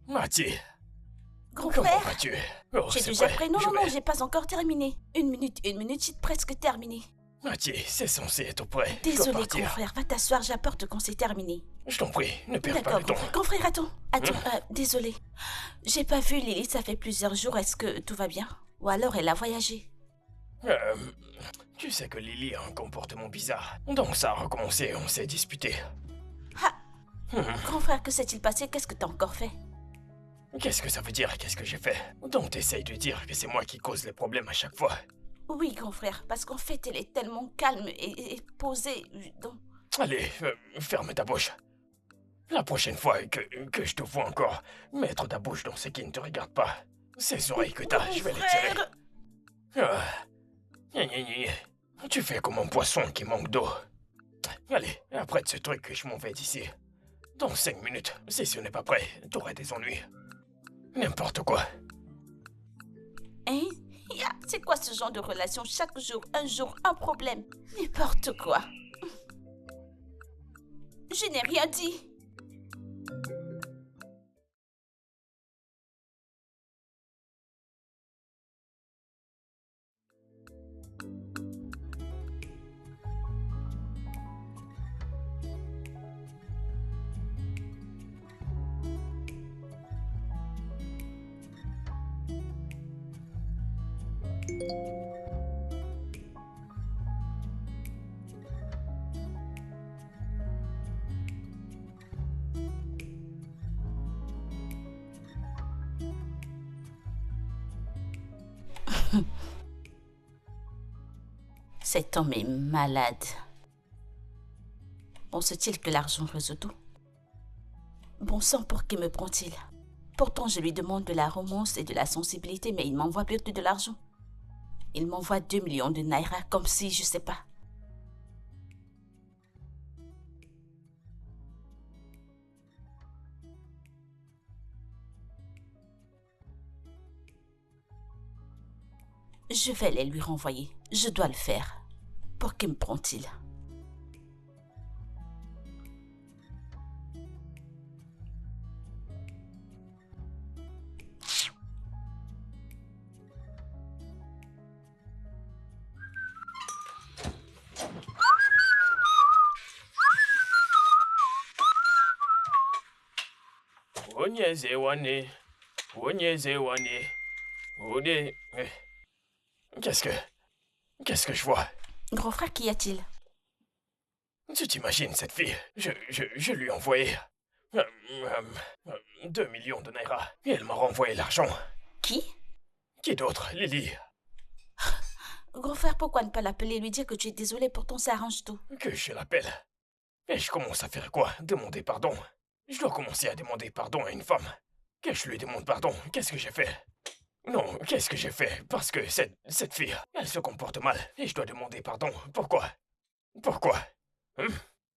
Mati, Grand comment frère, vas-tu? Oh, j'ai c'est déjà vrai, pris. Non, je non, non, vais- j'ai pas encore terminé. Une minute, j'ai presque terminé. Mati, c'est censé être prêt. Je dois Désolé, partir. grand frère, va t'asseoir, j'apporte quand c'est terminé. Je t'en prie, ne perds pas D'accord, le temps. grand frère, attends. Désolé. J'ai pas vu Lily, ça fait plusieurs jours, est-ce que tout va bien? Ou alors elle a voyagé? Euh, Tu sais que Lily a un comportement bizarre. Donc ça a recommencé, on s'est disputé. Ah! Grand frère, que s'est-il passé? Qu'est-ce que t'as encore fait? Qu'est-ce que ça veut dire? Qu'est-ce que j'ai fait? Donc t'essayes de dire que c'est moi qui cause les problèmes à chaque fois. Oui, grand frère, parce qu'en fait, elle est tellement calme et posée. Donc, Allez, ferme ta bouche. La prochaine fois que je te vois encore mettre ta bouche dans ce qui ne te regarde pas, ces oreilles que t'as, je vais les tirer. frère! Ah. Gna, gna, gna, gna. Tu fais comme un poisson qui manque d'eau. Allez, après de ce truc, je m'en vais d'ici. Dans 5 minutes, si ce n'est pas prêt, t'auras des ennuis. N'importe quoi. Hein? C'est quoi ce genre de relation? Chaque jour, un problème. N'importe quoi. Je n'ai rien dit. Cet homme est malade. Pense-t-il que l'argent résout tout? Bon sang, pour qui me prend-il? Pourtant, je lui demande de la romance et de la sensibilité, mais il m'envoie plutôt de l'argent. Il m'envoie 2 millions de naira comme si, je sais pas. Je vais les lui renvoyer. Je dois le faire. Pour qui me prend-il? Onyezewane. Onyezewane. Ode. Qu'est-ce que je vois? Grand frère, qu'y a-t-il? Tu t'imagines cette fille? Je lui ai envoyé 2 millions de naira et elle m'a renvoyé l'argent. Qui? Qui d'autre? Lily. Grand frère, pourquoi ne pas l'appeler et lui dire que tu es désolé, pourtant ça arrange tout. Que je l'appelle. Et je commence à faire quoi? Demander pardon. Je dois commencer à demander pardon à une femme. Que je lui demande pardon, qu'est-ce que j'ai fait? Non, qu'est-ce que j'ai fait? Parce que cette fille, elle se comporte mal et je dois demander pardon. Pourquoi? Pourquoi? Hum?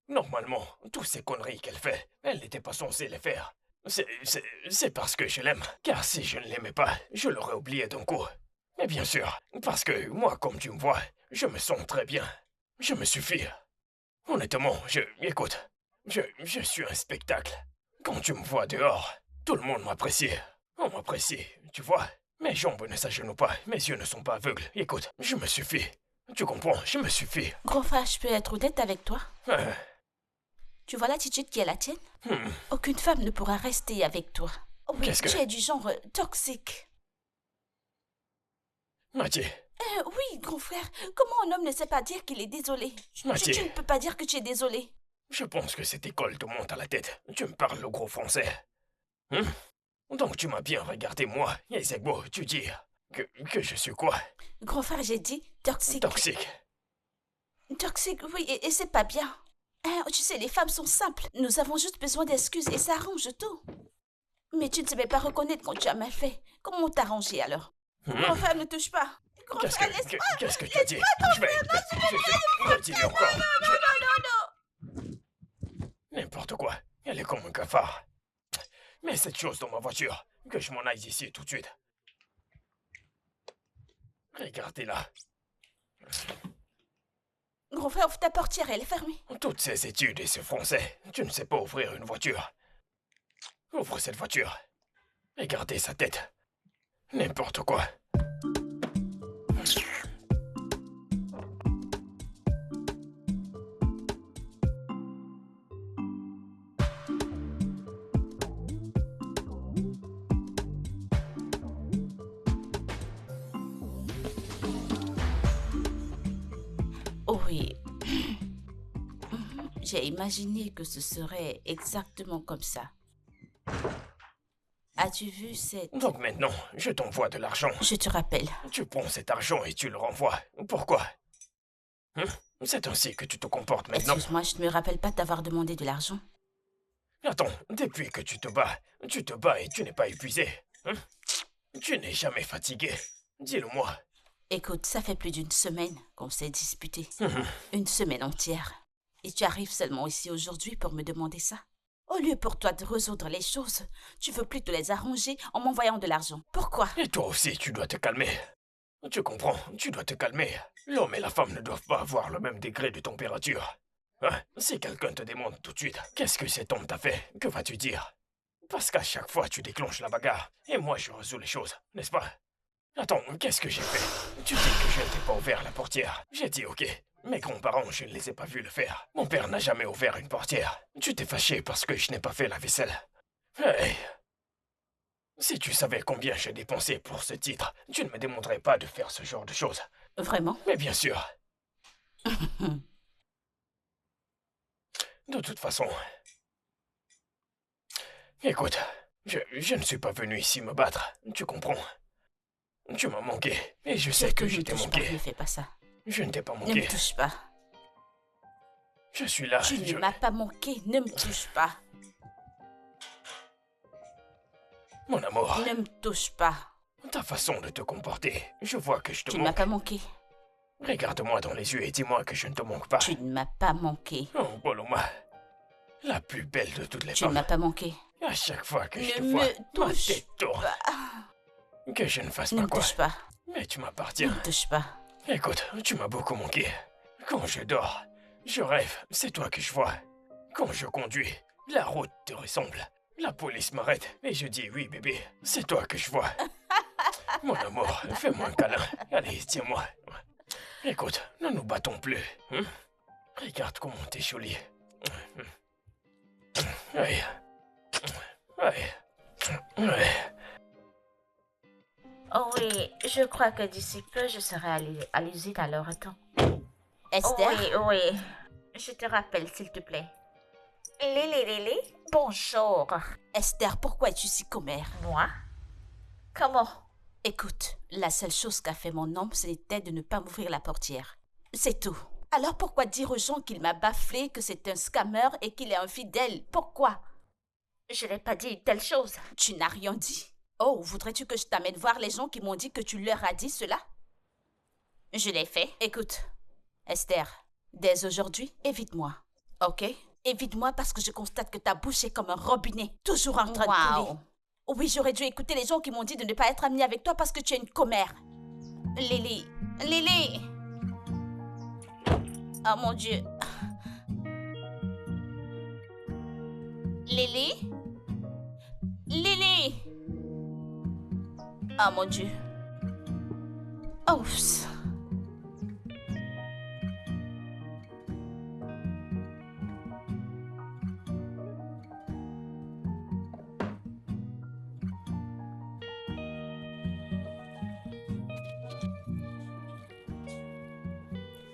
Normalement, toutes ces conneries qu'elle fait, elle n'était pas censée les faire. C'est parce que je l'aime. Car si je ne l'aimais pas, je l'aurais oublié d'un coup. Mais bien sûr, parce que moi, comme tu me vois, je me sens très bien. Je me suffis. Honnêtement, écoute, je suis un spectacle. Quand tu me vois dehors, tout le monde m'apprécie. On m'apprécie, tu vois. Mes jambes ne s'agenouillent pas, mes yeux ne sont pas aveugles. Écoute, je me suffis. Tu comprends, je me suffis. Grand frère, je peux être honnête avec toi? Euh, Tu vois l'attitude qui est la tienne? hmm, Aucune femme ne pourra rester avec toi. Oh oui, Qu'est-ce que- tu es du genre toxique. Mathieu, Oui, grand frère, comment un homme ne sait pas dire qu'il est désolé? Mathieu. Tu ne peux pas dire que tu es désolé. Je pense que cette école te monte à la tête. Tu me parles le gros français. Donc tu m'as bien regardé, moi, Yezegbo, tu dis que je suis quoi? Grand frère, j'ai dit toxique. Toxique. Toxique, oui, et c'est pas bien. Hein, tu sais, les femmes sont simples. Nous avons juste besoin d'excuses et ça arrange tout. Mais tu ne sais pas reconnaître quand tu as mal fait. Comment t'arranger alors? Grand frère, ne touche pas. Grand Qu'est-ce frère, que, laisse-moi. qu'est-ce que tu as dit? Je vais redire encore. N'importe quoi. Elle est comme un cafard. Mets cette chose dans ma voiture. Que je m'en aille d'ici tout de suite. Regardez-la. Grand frère, ouvre ta portière, elle est fermée. Toutes ces études et ce français, tu ne sais pas ouvrir une voiture. Ouvre cette voiture. Regardez sa tête. N'importe quoi. Oh oui. J'ai imaginé que ce serait exactement comme ça. As-tu vu cette... Donc maintenant, je t'envoie de l'argent. Je te rappelle. Tu prends cet argent et tu le renvoies. Pourquoi? C'est ainsi que tu te comportes maintenant. Excuse-moi, je ne me rappelle pas t'avoir demandé de l'argent. Attends, depuis que tu te bats et tu n'es pas épuisé. Tu n'es jamais fatigué. Dis-le-moi. Écoute, ça fait plus d'une semaine qu'on s'est disputé. Une semaine entière. Et tu arrives seulement ici aujourd'hui pour me demander ça. Au lieu pour toi de résoudre les choses, tu veux plutôt les arranger en m'envoyant de l'argent. Pourquoi? Et toi aussi, tu dois te calmer. Tu comprends, tu dois te calmer. L'homme et la femme ne doivent pas avoir le même degré de température. Hein? Si quelqu'un te demande tout de suite, qu'est-ce que cet homme t'a fait? Que vas-tu dire? Parce qu'à chaque fois, tu déclenches la bagarre, et moi je résous les choses, n'est-ce pas? Attends, qu'est-ce que j'ai fait? Tu dis que je ne t'ai pas ouvert la portière. J'ai dit ok. Mes grands-parents, je ne les ai pas vus le faire. Mon père n'a jamais ouvert une portière. Tu t'es fâché parce que je n'ai pas fait la vaisselle. Hey! Si tu savais combien j'ai dépensé pour ce titre, tu ne me demanderais pas de faire ce genre de choses. Vraiment? Mais bien sûr. De toute façon... Écoute, je ne suis pas venu ici me battre, tu comprends? Tu m'as manqué, et je sais que je t'ai Ne manqué. fais pas ça. Je ne t'ai pas Ne manqué. me touche pas. Je suis là. Tu ne m'as pas manqué. Ne me touche pas. Mon amour, Ne me touche pas. ta façon de te comporter, je vois que je te Tu ne m'as manque. pas manqué. Regarde-moi dans les yeux et dis-moi que je ne te manque pas. Tu ne m'as pas manqué. Oh, Boloma, la plus belle de toutes les Tu ne femmes. m'as pas manqué. À chaque fois que je te Ne vois, me ma touche tête tourne. Que je ne fasse Ne pas me quoi. touche pas. Mais tu Ne m'appartiens. me touche pas. Écoute, tu m'as beaucoup manqué. Quand je dors, je rêve, c'est toi que je vois. Quand je conduis, la route te ressemble. La police m'arrête et je dis oui bébé, c'est toi que je vois. Mon amour, fais-moi un câlin. Allez, tiens-moi. Écoute, ne nous battons plus. Regarde comment t'es jolie. Ouais. Oh oui, je crois que d'ici peu, je serai à l'usine à leur retour. Esther? Oui, oui. Je te rappelle, s'il te plaît. Lili, bonjour. Esther, pourquoi es-tu si commère? Moi? Comment? Écoute, la seule chose qu'a fait mon homme, c'était de ne pas m'ouvrir la portière. C'est tout. Alors pourquoi dire aux gens qu'il m'a baflé, que c'est un scammer et qu'il est infidèle? Pourquoi? Je n'ai pas dit une telle chose. Tu n'as rien dit. Oh, voudrais-tu que je t'amène voir les gens qui m'ont dit que tu leur as dit cela? Je l'ai fait. Écoute, Esther, dès aujourd'hui, évite-moi, ok? Évite-moi parce que je constate que ta bouche est comme un robinet, toujours en train de couler. Oui, j'aurais dû écouter les gens qui m'ont dit de ne pas être amie avec toi parce que tu es une commère. Lily. Lily. Oh mon Dieu. Lily. Lily. Oh mon Dieu. Oups.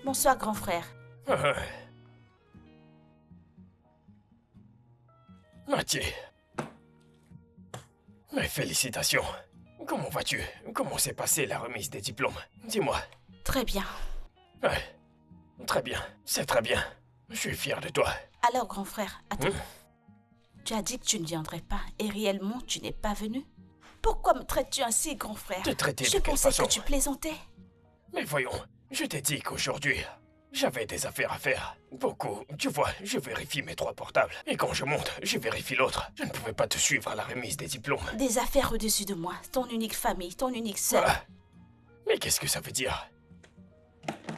Bonsoir, grand frère. Mathieu. Mes félicitations. Comment vas-tu? Comment s'est passée la remise des diplômes? Dis-moi. Très bien. Ouais. Très bien. C'est très bien. Je suis fier de toi. Alors, grand frère, attends. Tu as dit que tu ne viendrais pas et réellement, tu n'es pas venu? Pourquoi me traites-tu ainsi, grand frère? Te traiter de Je quelle pensais façon? que tu plaisantais. Mais voyons, je t'ai dit qu'aujourd'hui, j'avais des affaires à faire. Beaucoup. Tu vois, je vérifie mes 3 portables. Et quand je monte, je vérifie l'autre. Je ne pouvais pas te suivre à la remise des diplômes. Des affaires au-dessus de moi, ton unique famille, ton unique sœur. Voilà. Mais qu'est-ce que ça veut dire?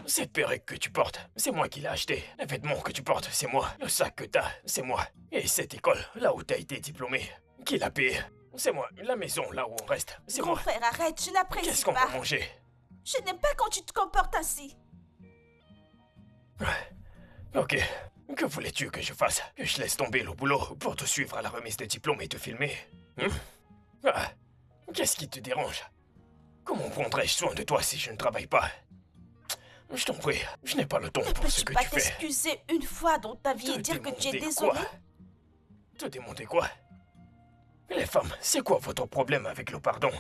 Cette perruque que tu portes, c'est moi qui l'ai achetée. Les vêtements que tu portes, c'est moi. Le sac que t'as, c'est moi. Et cette école, là où t'as été diplômé, qui l'a payé? C'est moi. La maison, là où on reste, c'est Grand moi. frère, arrête, je n'apprécie Qu'est-ce qu'on pas. va manger? Je n'aime pas quand tu te comportes ainsi. Ok. Que voulais-tu que je fasse? Que je laisse tomber le boulot pour te suivre à la remise des diplômes et te filmer? Ah. Qu'est-ce qui te dérange? Comment prendrais-je soin de toi si je ne travaille pas? Je t'en prie, je n'ai pas le temps pour ce Peux-tu que pas tu fais. t'excuser une fois dans ta vie et dire que tu es demander désolé? quoi? Te demander quoi? Les femmes, c'est quoi votre problème avec le pardon?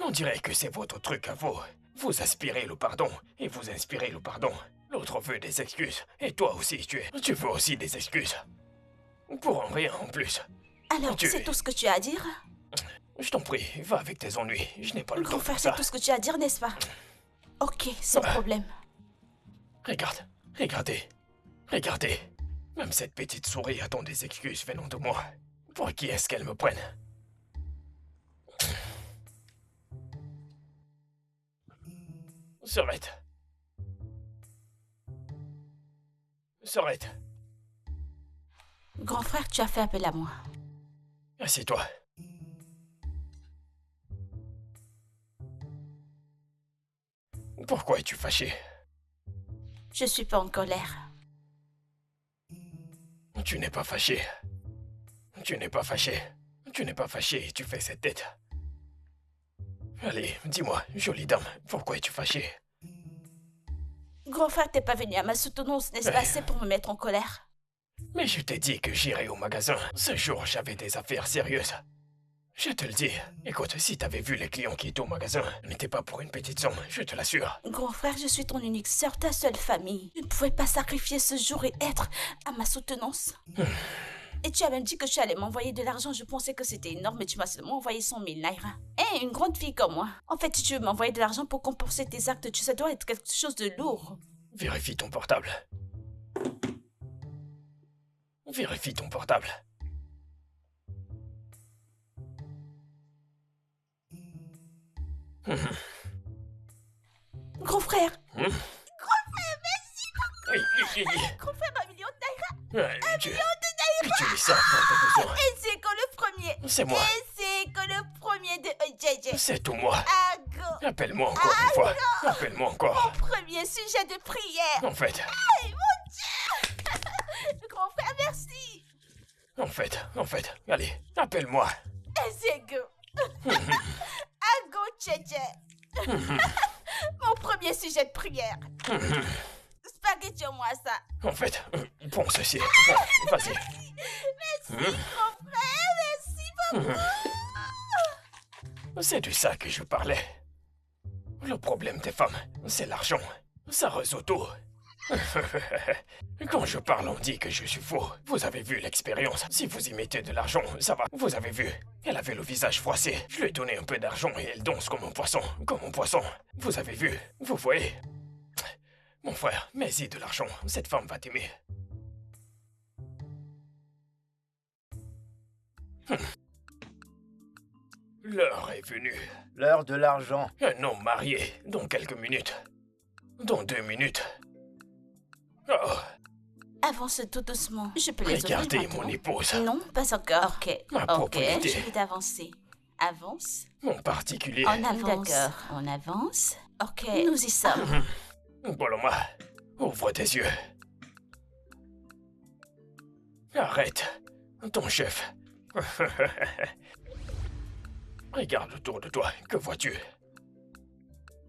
On dirait que c'est votre truc à vous. Vous aspirez le pardon et vous inspirez le pardon. L'autre veut des excuses. Et toi aussi, tu veux aussi des excuses. Pour un rien en plus. Alors, c'est tout ce que tu as à dire? Je t'en prie, va avec tes ennuis. Je n'ai pas le temps Grand pour frère, ça. c'est tout ce que tu as à dire, n'est-ce pas? Ok, sans problème. Regarde, regardez. Regardez. Même cette petite souris attend des excuses venant de moi. Pour qui est-ce qu'elle me prenne? Sorette. Sorette, Grand frère, tu as fait appel à moi. assieds-toi. Pourquoi es-tu fâché? Je suis pas en colère. Tu n'es pas fâché. Tu n'es pas fâché. Tu n'es pas fâché et tu fais cette tête. Allez, dis-moi, jolie dame, pourquoi es-tu fâché? Grand frère, t'es pas venu à ma soutenance, n'est-ce pas? C'est pour me mettre en colère. Mais je t'ai dit que j'irais au magasin. Ce jour, j'avais des affaires sérieuses. Je te le dis. Écoute, si t'avais vu les clients qui étaient au magasin, ce n'était pas pour une petite somme, je te l'assure. Grand frère, je suis ton unique sœur, ta seule famille. Tu ne pouvais pas sacrifier ce jour et être à ma soutenance. Et tu as même dit que tu allais m'envoyer de l'argent. Je pensais que c'était énorme, mais tu m'as seulement envoyé 100 000 naira. Eh, une grande fille comme moi. En fait, si tu veux m'envoyer de l'argent pour compenser tes actes, ça doit être quelque chose de lourd. Vérifie ton portable. Vérifie ton portable. Grand frère. Grand frère, merci beaucoup. Grand frère, 1 million de naira. 1 million de naira. Utilise ça pour tes besoins. Et c'est que le premier. C'est moi. Et c'est que le premier de JJ. C'est tout moi. Ago. Appelle-moi encore une fois. Appelle-moi encore. Mon premier sujet de prière. En fait. Hey, mon Dieu. Grand frère, merci. En fait, allez, appelle-moi. Et c'est que... Ago JJ. Mon premier sujet de prière. Spaghetti au moi ça. En fait, prends ceci. Bon, vas-y. Merci, grand frère, merci beaucoup. C'est de ça que je parlais. Le problème des femmes, c'est l'argent. Ça résout tout. Quand je parle, on dit que je suis faux. Vous avez vu l'expérience. Si vous y mettez de l'argent, ça va. Vous avez vu. Elle avait le visage froissé. Je lui ai donné un peu d'argent et elle danse comme un poisson. Comme un poisson. Vous avez vu. Vous voyez. Mon frère, mets-y de l'argent. Cette femme va t'aimer. L'heure est venue. L'heure de l'argent. Un homme marié, dans quelques minutes. Dans 2 minutes. Oh, Avance tout doucement. Je peux les ouvrir regardez maintenant. mon épouse. Non, pas encore. Ok, Ma ok, propriété. je vais d'avancer. Avance. Mon particulier. On avance. D'accord, on avance. Ok, nous y sommes. Boloma, ouvre tes yeux. Arrête. Ton chef. Regarde autour de toi. Que vois-tu?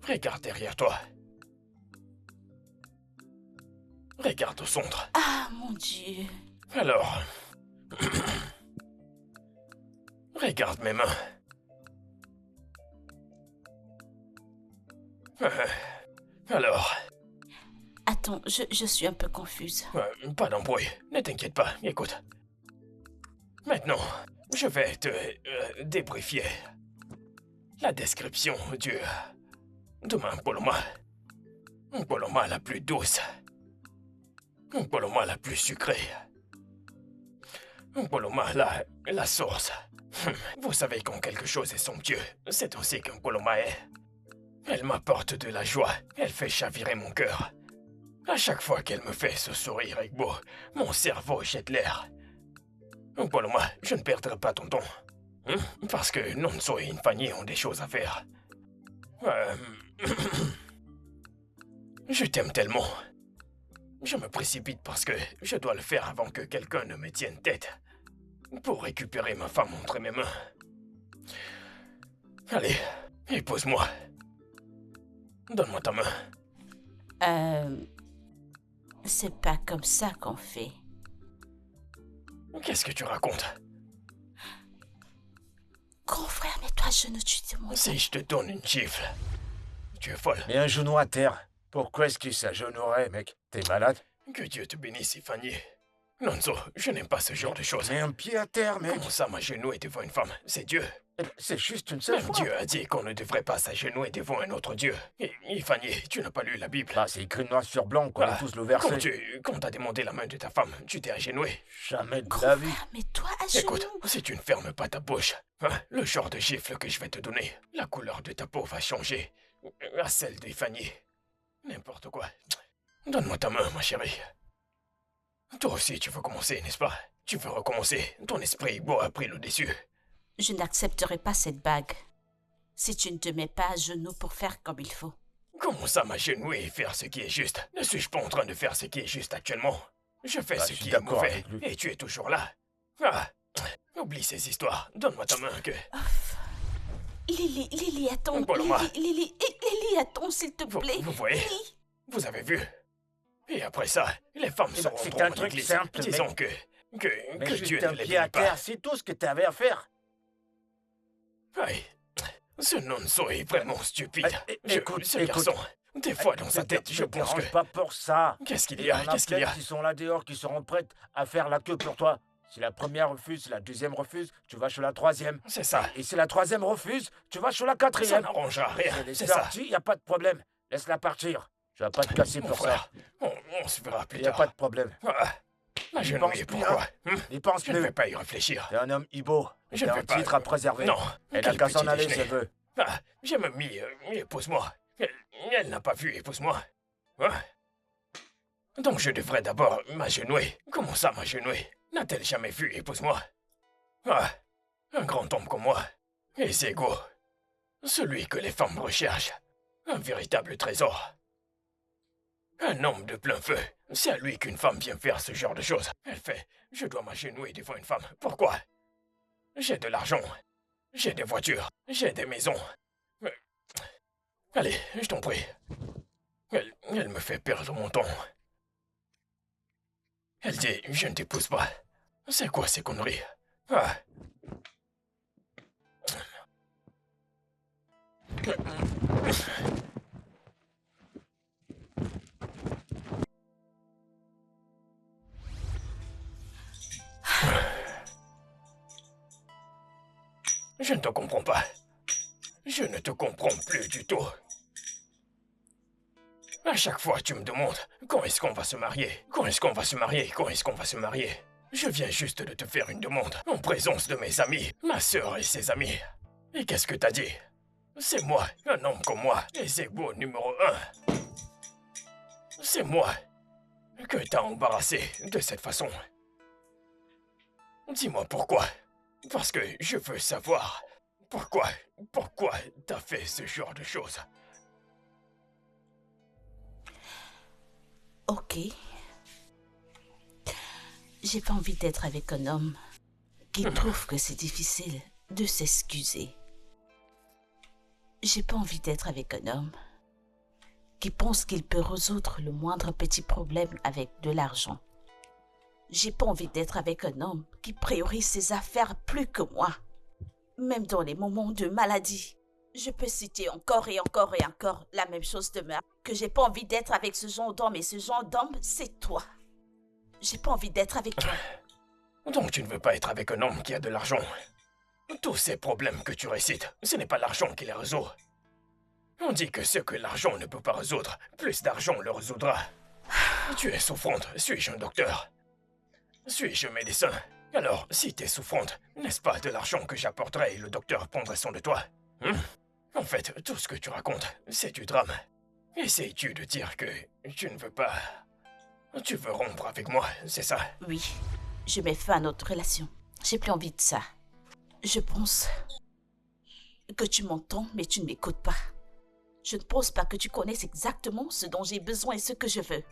Regarde derrière toi. Regarde au centre. Ah, mon Dieu. Alors... Regarde mes mains. Alors... Attends, je suis un peu confuse. Pas d'embrouille. Ne t'inquiète pas. Écoute. Maintenant, je vais te débriefer la description de ma Poloma. Une Poloma la plus douce. Une Poloma la plus sucrée. Une Poloma la source. Vous savez quand quelque chose est somptueux, c'est aussi qu'un Poloma est. Elle m'apporte de la joie. Elle fait chavirer mon cœur. À chaque fois qu'elle me fait ce sourire beau, mon cerveau jette l'air. Poloma, je ne perdrai pas ton temps. Parce que Nonso et Infani ont des choses à faire. Je t'aime tellement. Je me précipite parce que je dois le faire avant que quelqu'un ne me tienne tête. Pour récupérer ma femme entre mes mains. Allez, épouse-moi. Donne-moi ta main. C'est pas comme ça qu'on fait. Qu'est-ce que tu racontes? Grand frère, mets-toi à genoux, tu te montres. Si je te donne une gifle, tu es folle. Mets un genou à terre. Pourquoi est-ce qu'il s'agenouillerait, mec? T'es malade? Que Dieu te bénisse, Fanny. Nonso, je n'aime pas ce genre de choses. Mets un pied à terre, mec. Comment ça m'agenouiller devant une femme? C'est Dieu. C'est juste une seule Même fois. Dieu a dit qu'on ne devrait pas s'agenouiller devant un autre Dieu. Et Fanny, tu n'as pas lu la Bible? Bah, c'est écrit noir sur blanc, on connaît tous le verset. Quand t'as demandé la main de ta femme, tu t'es agenouillé. Jamais de Grand la vie. frère, mets-toi à genoux. Écoute, si tu ne fermes pas ta bouche, le genre de gifle que je vais te donner, la couleur de ta peau va changer à celle de Fanny. N'importe quoi. Donne-moi ta main, ma chérie. Toi aussi, tu veux commencer, n'est-ce pas? Tu veux recommencer. Ton esprit beau a pris le dessus. Je n'accepterai pas cette bague. Si tu ne te mets pas à genoux pour faire comme il faut. Comment ça m'agenouiller et faire ce qui est juste? Ne suis-je pas en train de faire ce qui est juste actuellement? Je fais ce je suis qui est d'accord mauvais, avec lui. et tu es toujours là. Ah, oublie ces histoires. Donne-moi ta main que... Lily, attends. Poloma. Lily, attends, s'il te plaît. Vous voyez? Lily. Vous avez vu? Et après ça, les femmes Eh se ben, c'est rendront un en truc église, simple, disant mec. que Mais Dieu juste ne un les pied à bénit pas. terre, c'est tout ce que t'avais à faire. Aïe, ce nonso est vraiment stupide. Écoute, Ce garçon, des fois dans sa tête, je pense que... dérange pas pour ça. Qu'est-ce qu'il Il y a? en Qu'est-ce qu'il y a? plein qui sont là dehors, qui seront prêtes à faire la queue pour toi. Si la première refuse, si la deuxième refuse, tu vas chez la troisième. C'est ça. Et si la troisième refuse, tu vas chez la Ça quatrième. n'arrangera rien, Elle est c'est ça. sortie, y a pas de problème. Laisse-la partir. Je vais pas te casser Mon pour frère, ça. on se verra plus Y a tard. pas de problème. La N'y jeune pense fille, plus, pourquoi? N'y pense Je ne vais plus. pas y réfléchir. T'es un homme Ibo. Je T'as ne un vais pas... titre à préserver. Non. Elle a quel qu'à s'en petit aller, déjeuner. je veux. J'ai même mis... épouse-moi. Elle n'a pas vu, épouse-moi. Donc je devrais d'abord m'agenouiller. Comment ça m'agenouiller? N'a-t-elle jamais vu, épouse-moi? Un grand homme comme moi. Et c'est Go. Celui que les femmes recherchent. Un véritable trésor. Un homme de plein feu. C'est à lui qu'une femme vient faire ce genre de choses. Elle fait, je dois m'agenouiller devant une femme. Pourquoi? J'ai de l'argent. J'ai des voitures. J'ai des maisons. Mais... Allez, je t'en prie. Elle me fait perdre mon temps. Elle dit, je ne t'épouse pas. C'est quoi ces conneries? Je ne te comprends pas. Je ne te comprends plus du tout. À chaque fois, tu me demandes quand est-ce qu'on va se marier? Quand est-ce qu'on va se marier? Quand est-ce qu'on va se marier? Je viens juste de te faire une demande en présence de mes amis, ma sœur et ses amis. Et qu'est-ce que t'as dit? C'est moi, un homme comme moi, Ezegbo numéro 1. C'est moi que t'as embarrassé de cette façon. Dis-moi pourquoi. Parce que je veux savoir. Pourquoi t'as fait ce genre de choses? Ok. J'ai pas envie d'être avec un homme qui trouve que c'est difficile de s'excuser. J'ai pas envie d'être avec un homme qui pense qu'il peut résoudre le moindre petit problème avec de l'argent. J'ai pas envie d'être avec un homme qui priorise ses affaires plus que moi. Même dans les moments de maladie. Je peux citer encore et encore et encore la même chose demeure. Que j'ai pas envie d'être avec ce genre d'homme et ce genre d'homme, c'est toi. J'ai pas envie d'être avec toi. Donc tu ne veux pas être avec un homme qui a de l'argent? Tous ces problèmes que tu récites, ce n'est pas l'argent qui les résout. On dit que ce que l'argent ne peut pas résoudre, plus d'argent le résoudra. Tu es souffrante, suis-je un docteur? Suis-je médecin? Alors, si tu es souffrante, n'est-ce pas de l'argent que j'apporterai et le docteur prendrait soin de toi? En fait, tout ce que tu racontes, c'est du drame. Essayes-tu de dire que tu ne veux pas... Tu veux rompre avec moi, c'est ça? Oui, je mets fin à notre relation. J'ai plus envie de ça. Je pense que tu m'entends, mais tu ne m'écoutes pas. Je ne pense pas que tu connaisses exactement ce dont j'ai besoin et ce que je veux.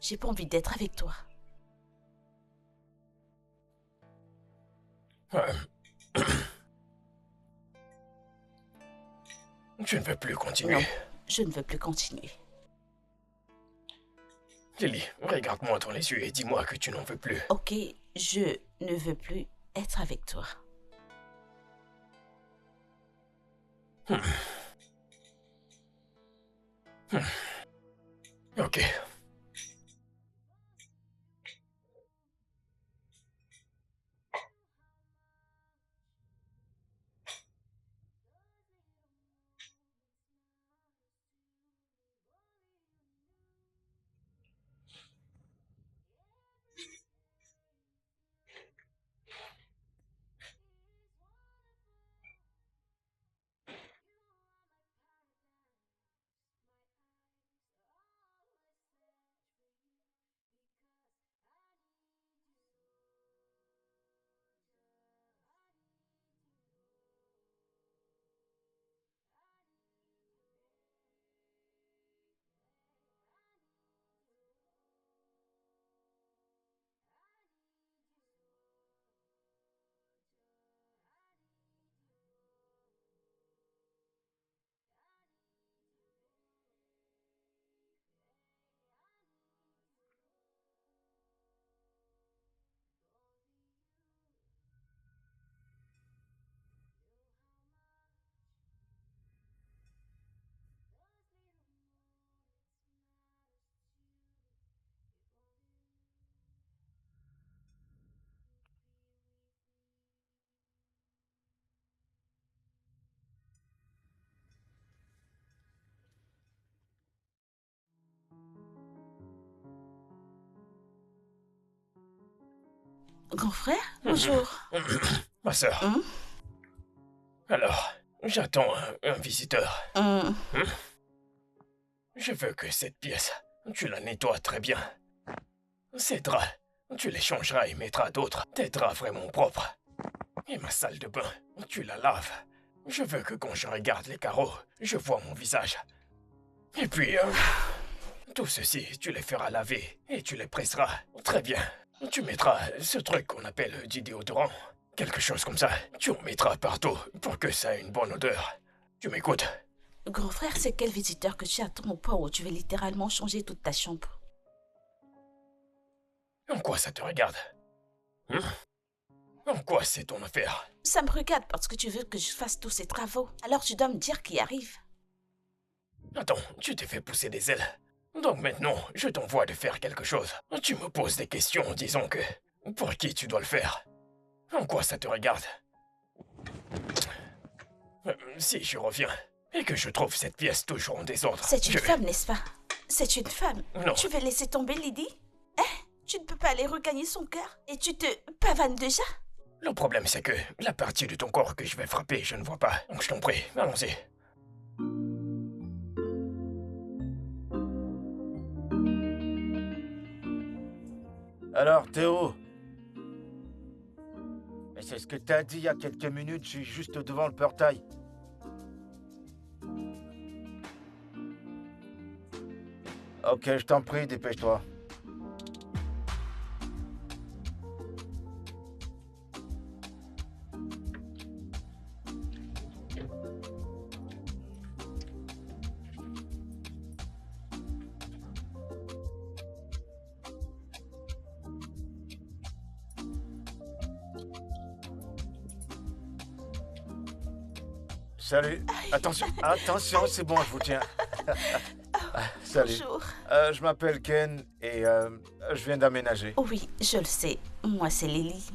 J'ai pas envie d'être avec toi. Tu ne veux plus continuer? Non, je ne veux plus continuer. Lily, regarde-moi dans les yeux et dis-moi que tu n'en veux plus. Ok, je ne veux plus être avec toi. Ok. Grand frère, bonjour. Ma sœur. Alors, j'attends un visiteur. Je veux que cette pièce, tu la nettoies très bien. Ces draps, tu les changeras et mettras d'autres, des draps vraiment propres. Et ma salle de bain, tu la laves. Je veux que quand je regarde les carreaux, je vois mon visage. Et puis, tout ceci, tu les feras laver et tu les presseras. Très bien. Tu mettras ce truc qu'on appelle du déodorant. Quelque chose comme ça. Tu en mettras partout pour que ça ait une bonne odeur. Tu m'écoutes? Grand frère, c'est quel visiteur que tu attends au point où tu veux littéralement changer toute ta chambre? En quoi ça te regarde? En quoi c'est ton affaire? Ça me regarde parce que tu veux que je fasse tous ces travaux. Alors tu dois me dire qui arrive. Attends, tu t'es fait pousser des ailes. Donc maintenant, je t'envoie de faire quelque chose. Tu me poses des questions en disant que... Pour qui tu dois le faire? En quoi ça te regarde? Si je reviens et que je trouve cette pièce toujours en désordre... C'est une femme, n'est-ce pas? C'est une femme. Non. Tu veux laisser tomber Lydie? Hein? Tu ne peux pas aller regagner son cœur et tu te pavanes déjà? Le problème, c'est que la partie de ton corps que je vais frapper, je ne vois pas. Donc je t'en prie, allons-y. Alors, Théo? Mais c'est ce que t'as dit il y a quelques minutes, je suis juste devant le portail. Ok, je t'en prie, dépêche-toi. Salut. Attention, attention, c'est bon, je vous tiens. Salut. Bonjour. Je m'appelle Ken et je viens d'aménager. Oui, je le sais. Moi, c'est Lily.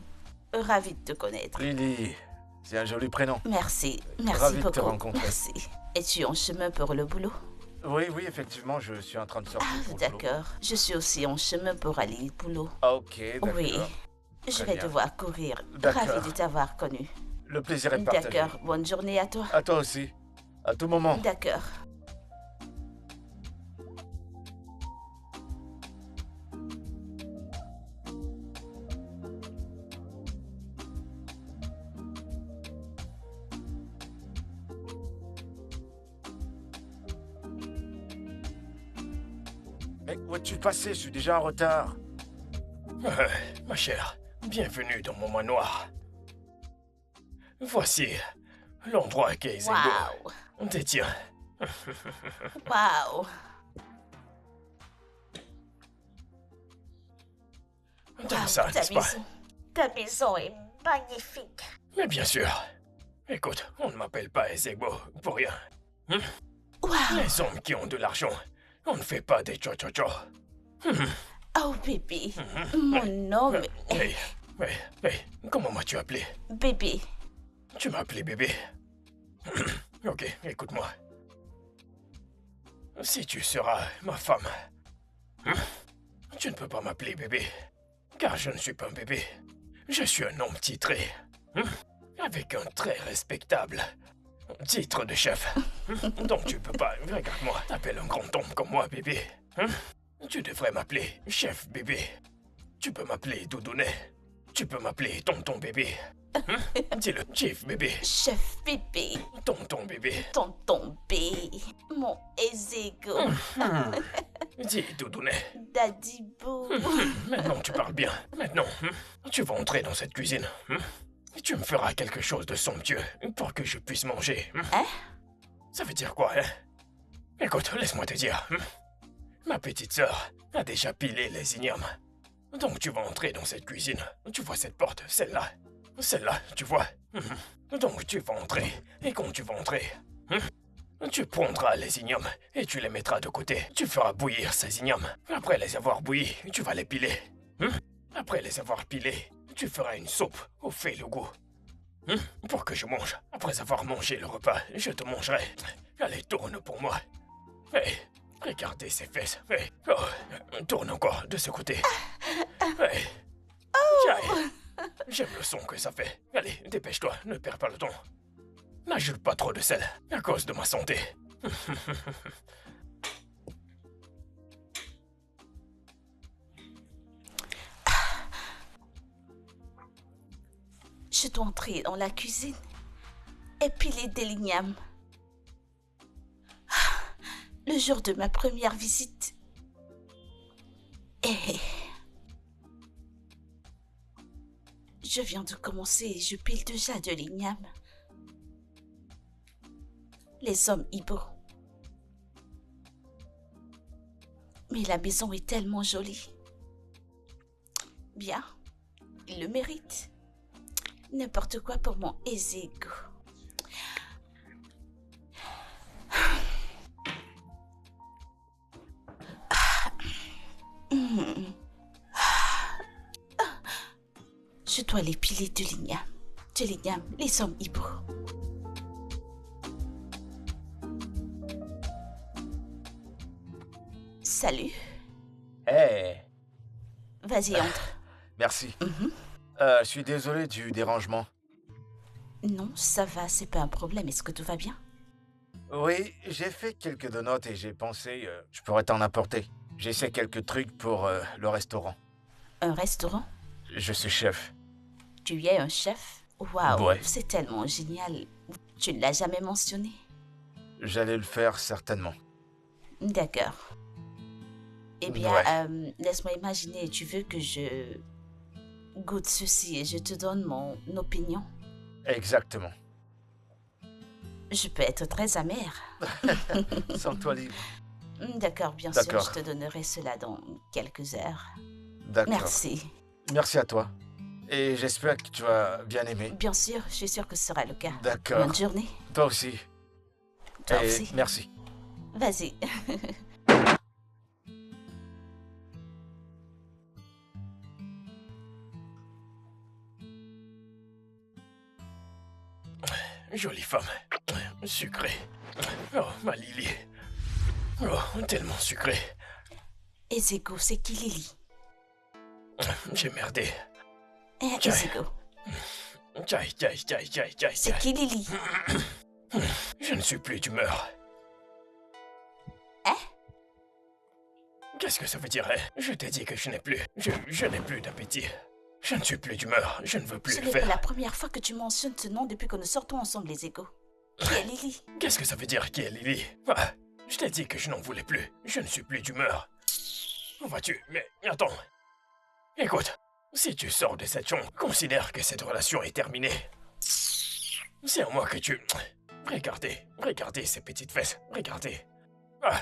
Ravie de te connaître. Lily, c'est un joli prénom. Merci Ravi de beaucoup. te rencontrer. Merci. Es-tu en chemin pour le boulot? Oui, effectivement, je suis en train de sortir pour le boulot. D'accord. Je suis aussi en chemin pour aller au boulot. Ok, d'accord. Oui. Je Très vais bien. devoir courir. D'accord. Ravie de t'avoir connu. Le plaisir est partagé. D'accord. Bonne journée à toi. À toi aussi. À tout moment. D'accord. Mais où es-tu passé? Je suis déjà en retard. Ma chère, bienvenue dans mon manoir. Voici l'endroit qu'Ezebo Waouh. détient. Waouh. T'aimes ça, n'est-ce pas? Ta maison est magnifique. Mais bien sûr. Écoute, on ne m'appelle pas Ezebo pour rien. Waouh. Les hommes qui ont de l'argent, on ne fait pas des cho-cho-cho. Oh, bébé. Mon nom. Hey, comment m'as-tu appelé? Bébé. Tu m'as appelé bébé. Ok, écoute-moi. Si tu seras ma femme, tu ne peux pas m'appeler bébé, car je ne suis pas un bébé. Je suis un homme titré, avec un très respectable titre de chef. Donc tu peux pas, regarde-moi, t'appelles un grand homme comme moi bébé. Tu devrais m'appeler chef bébé. Tu peux m'appeler doudounet. Tu peux m'appeler tonton bébé. Dis-le, chief bébé. Chef bébé. Tonton bébé. Tonton B. Mon Ezego. Dis doudounet. Daddy Boo. Maintenant tu parles bien. Maintenant, tu vas entrer dans cette cuisine. Et tu me feras quelque chose de somptueux pour que je puisse manger. Hein? Ça veut dire quoi, hein? Écoute, laisse-moi te dire. Ma petite sœur a déjà pilé les ignames. Donc tu vas entrer dans cette cuisine. Tu vois cette porte, celle-là. Celle-là, tu vois. Donc tu vas entrer. Et quand tu vas entrer, tu prendras les ignames et tu les mettras de côté. Tu feras bouillir ces ignames. Après les avoir bouillis, tu vas les piler. Après les avoir pilés, tu feras une soupe au fait le goût. Pour que je mange. Après avoir mangé le repas, je te mangerai. Allez, tourne pour moi. Hey, regardez ces fesses. Hey, tourne encore de ce côté. Hey. Tiens, j'aime le son que ça fait. Allez, dépêche-toi, ne perds pas le temps. N'ajoute pas trop de sel, à cause de ma santé. Je dois entrer dans la cuisine et piler des lignames. Le jour de ma première visite. Et je viens de commencer et je pile déjà de l'igname. Les hommes Ibo. Mais la maison est tellement jolie. Bien, il le mérite. N'importe quoi pour mon Ezego. Je dois les piler de l'igname. De l'igname, les hommes Ibo. Salut. Hé, Vas-y, entre. merci. Je suis désolé du dérangement. Non, ça va, c'est pas un problème. Est-ce que tout va bien? Oui, j'ai fait quelques donuts et j'ai pensé, je pourrais t'en apporter. J'essaie quelques trucs pour le restaurant. Un restaurant? Je suis chef. Tu y es un chef? Waouh, Ouais. c'est tellement génial. Tu ne l'as jamais mentionné? J'allais le faire certainement. D'accord. Eh bien, Ouais. laisse-moi imaginer, tu veux que je goûte ceci et je te donne mon opinion? Exactement. Je peux être très amère. Sens-toi libre. D'accord, bien sûr, D'accord. je te donnerai cela dans quelques heures. D'accord. Merci. Merci à toi. Et j'espère que tu vas bien aimer. Bien sûr, je suis sûre que ce sera le cas. D'accord. Bonne journée. Toi aussi. Toi Et aussi. merci. Vas-y. Jolie femme. Sucrée. Oh, ma Lily. Oh, tellement sucrée. Ezeko, c'est qui Lily? J'ai merdé. Eh, Ezeko, c'est qui Lily? Je ne suis plus d'humeur. Hein? Qu'est-ce que ça veut dire, hein? Je t'ai dit que je n'ai plus. Je n'ai plus d'appétit. Je ne suis plus d'humeur. Je ne veux plus Ce le n'est pas faire. la première fois que tu mentionnes ce nom depuis que nous sortons ensemble, Ezeko. Qui est Lily? Qu'est-ce que ça veut dire qui est Lily? Ah, je t'ai dit que je n'en voulais plus. Je ne suis plus d'humeur. Où vas-tu? Mais attends. Écoute, si tu sors de cette chambre, considère que cette relation est terminée. C'est à moi que tu... Regardez ces petites fesses. Regardez. Ah,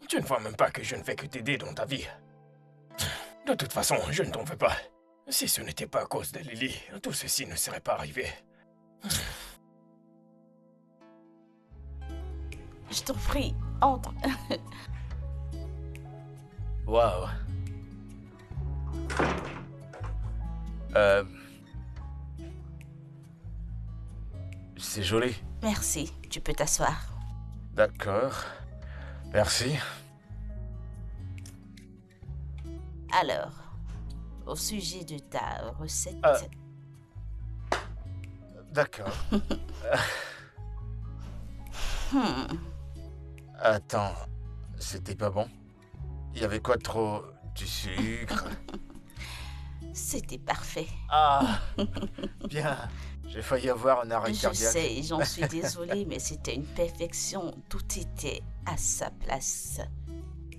tu ne vois même pas que je ne fais que t'aider dans ta vie. De toute façon, je ne t'en veux pas. Si ce n'était pas à cause de Lily, tout ceci ne serait pas arrivé. Je t'en prie, entre. Waouh. C'est joli. Merci, tu peux t'asseoir. D'accord. Merci. Alors, au sujet de ta recette... D'accord. Hmm, Attends, c'était pas bon? Il y avait quoi trop? Du sucre? c'était parfait. Ah, bien. J'ai failli avoir un arrêt Je cardiaque. sais, j'en suis désolée, mais c'était une perfection. Tout était à sa place.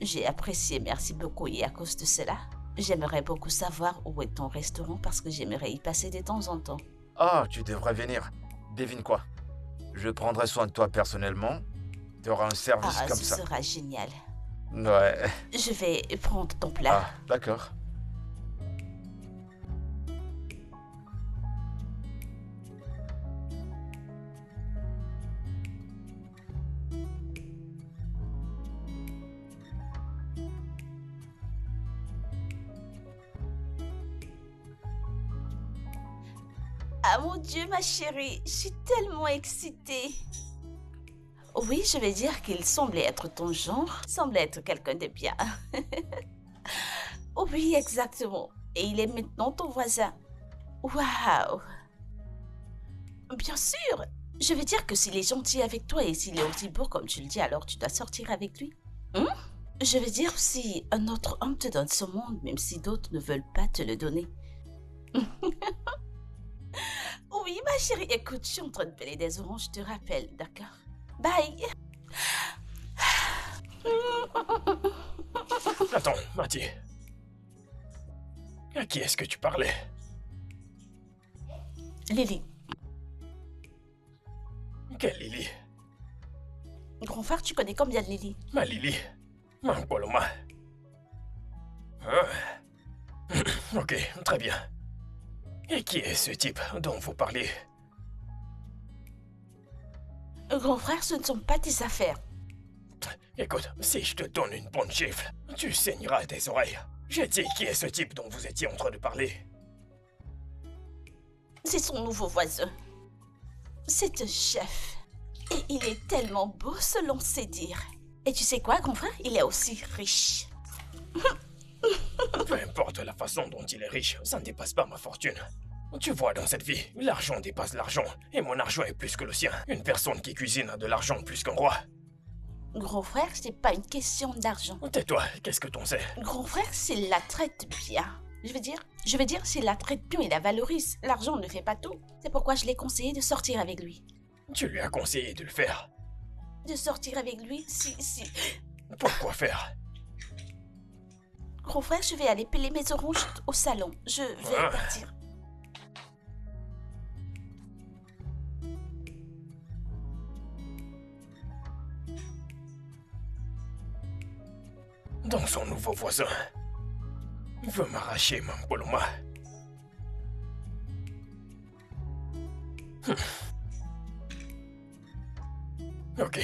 J'ai apprécié, merci beaucoup. Et à cause de cela, j'aimerais beaucoup savoir où est ton restaurant parce que j'aimerais y passer de temps en temps. Oh, tu devrais venir. Devine quoi? Je prendrai soin de toi personnellement. Tu auras un service Ah, comme ce ça. sera génial. Ouais. Je vais prendre ton plat. Ah, d'accord. Ah mon Dieu, ma chérie, je suis tellement excitée. Oui, je vais dire qu'il semblait être ton genre, semble être quelqu'un de bien. Oui, exactement. Et il est maintenant ton voisin. Waouh! Bien sûr! Je veux dire que s'il est gentil avec toi et s'il est aussi beau comme tu le dis, alors tu dois sortir avec lui. Hein? Je veux dire si un autre homme te donne ce monde, même si d'autres ne veulent pas te le donner. Oui, ma chérie, écoute, je suis en train de peler des oranges, je te rappelle, d'accord? Bye! Attends, Matty. À qui est-ce que tu parlais? Lily, Quelle Lily? grand frère, tu connais combien de Lily? Ma Lily? Ma Paloma? Ah. Ok, très bien. Et qui est ce type dont vous parliez? Grand frère, ce ne sont pas tes affaires. Écoute, si je te donne une bonne gifle, tu saigneras tes oreilles. J'ai dit qui est ce type dont vous étiez en train de parler? C'est son nouveau voisin. C'est un chef. Et il est tellement beau selon ses dires. Et tu sais quoi, grand frère? Il est aussi riche. Peu importe la façon dont il est riche, ça ne dépasse pas ma fortune. Tu vois, dans cette vie, l'argent dépasse l'argent, et mon argent est plus que le sien. Une personne qui cuisine a de l'argent plus qu'un roi. Grand frère, c'est pas une question d'argent. Tais-toi, qu'est-ce que t'en sais? Grand frère, s'il la traite bien. Je veux dire, s'il la traite bien et la valorise, l'argent ne fait pas tout. C'est pourquoi je l'ai conseillé de sortir avec lui. Tu lui as conseillé de le faire. De sortir avec lui, si... Pourquoi faire? Grand frère, je vais aller peler mes oranges au salon. Je vais partir. Donc son nouveau voisin veut m'arracher ma Poloma. Ok.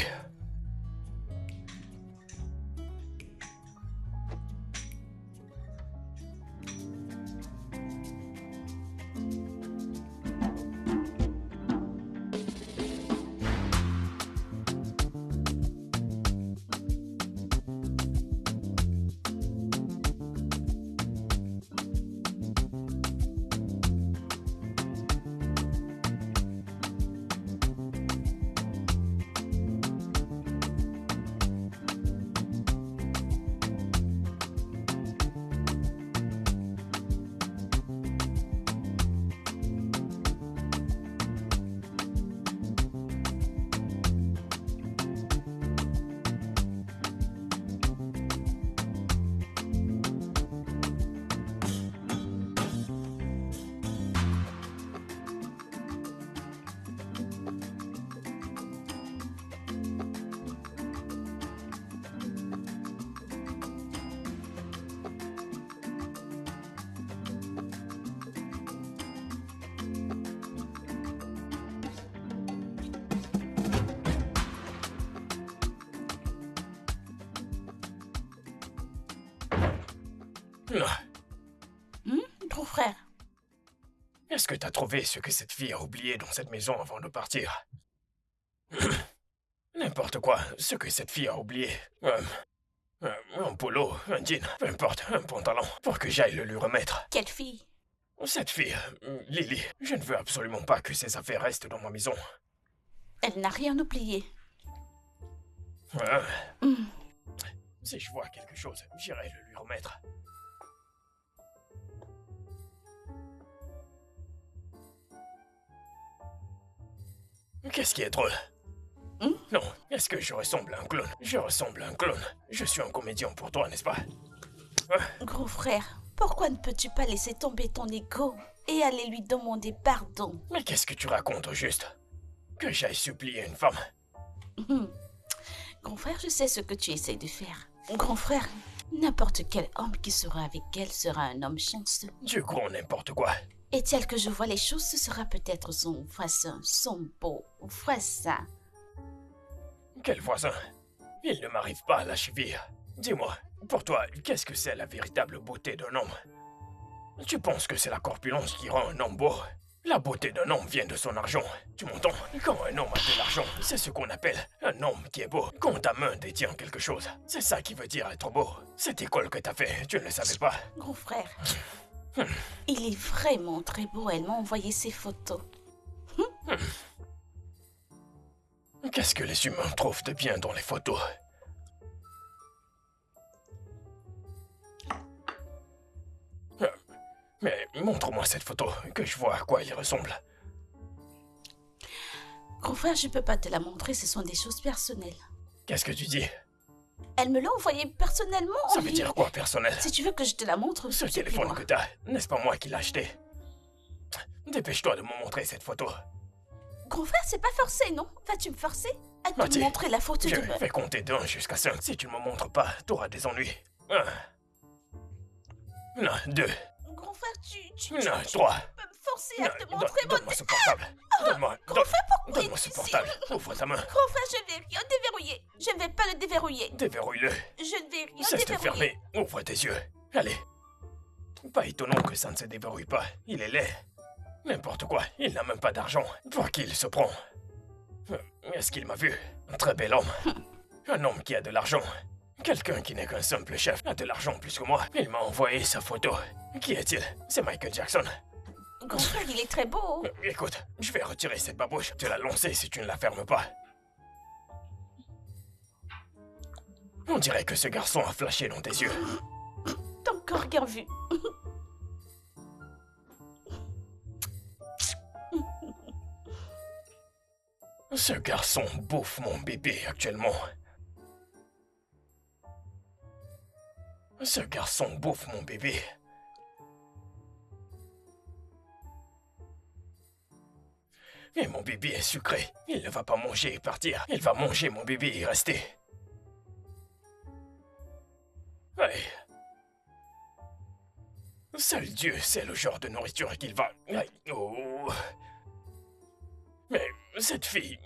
Grand frère, Est-ce que t'as trouvé ce que cette fille a oublié dans cette maison avant de partir? N'importe quoi, ce que cette fille a oublié. Un polo, un jean, peu importe, un pantalon, pour que j'aille le lui remettre. quelle fille? Cette fille, Lily, je ne veux absolument pas que ses affaires restent dans ma maison. Elle n'a rien oublié. Si je vois quelque chose, j'irai le lui remettre. Qu'est-ce qui est drôle? Non, est-ce que je ressemble à un clown? Je ressemble à un clown. Je suis un comédien pour toi, n'est-ce pas? Grand frère, pourquoi ne peux-tu pas laisser tomber ton ego et aller lui demander pardon? Mais qu'est-ce que tu racontes au juste? Que j'aille supplier une femme? Grand frère, je sais ce que tu essaies de faire. Grand frère, n'importe quel homme qui sera avec elle sera un homme chanceux. Du gros n'importe quoi. Et tel que je vois les choses, ce sera peut-être son voisin, son beau voisin. Quel voisin? Il ne m'arrive pas à la cheville. Dis-moi, pour toi, qu'est-ce que c'est la véritable beauté d'un homme? Tu penses que c'est la corpulence qui rend un homme beau? La beauté d'un homme vient de son argent. Tu m'entends? Quand un homme a de l'argent, c'est ce qu'on appelle un homme qui est beau. Quand ta main détient quelque chose, c'est ça qui veut dire être beau. Cette école que t'as fait, tu ne le savais pas? Grand frère, il est vraiment très beau. Elle m'a envoyé ses photos. Qu'est-ce que les humains trouvent de bien dans les photos? Mais montre-moi cette photo, que je vois à quoi il ressemble. Grand frère, je peux pas te la montrer, ce sont des choses personnelles. Qu'est-ce que tu dis? Elle me l'a envoyé personnellement. Ça veut dire quoi, personnel? Si tu veux que je te la montre, Ce téléphone que t'as, n'est-ce pas moi qui l'ai acheté? Dépêche-toi de me montrer cette photo. Grand frère, c'est pas forcé, non? Vas-tu me forcer à te Mathie, montrer la photo Je de me... vais compter d'1 jusqu'à 5. Si tu ne me montres pas, t'auras des ennuis. 1. Non, 2. Grand frère, tu Non, tu 3. peux me forcer à Non, te montrer mon... donne-moi ce portable. Grand frère, pourquoi Donne-moi ce ici? portable. Ouvre ta main. Grand frère, je vais rien déverrouiller. Je ne vais pas le déverrouiller. Déverrouille-le. Je ne vais rien Cesse de déverrouiller. fermer. Ouvre tes yeux. Allez. Pas étonnant que ça ne se déverrouille pas. Il est laid. N'importe quoi. Il n'a même pas d'argent. Pour qui il se prend? Est-ce qu'il m'a vu? Un très bel homme. Un homme qui a de l'argent. Quelqu'un qui n'est qu'un simple chef a de l'argent plus que moi. Il m'a envoyé sa photo. Qui est-il? C'est Michael Jackson. Grand frère, il est très beau. Écoute, je vais retirer cette babouche. Tu l'as lancée si tu ne la fermes pas. On dirait que ce garçon a flashé dans tes yeux. T'as encore rien vu. Ce garçon bouffe mon bébé actuellement. Ce garçon bouffe mon bébé. Et mon bébé est sucré. Il ne va pas manger et partir. Il va manger mon bébé et rester. Ouais. Seul Dieu sait le genre de nourriture qu'il va... Aïe, oh. Mais cette fille,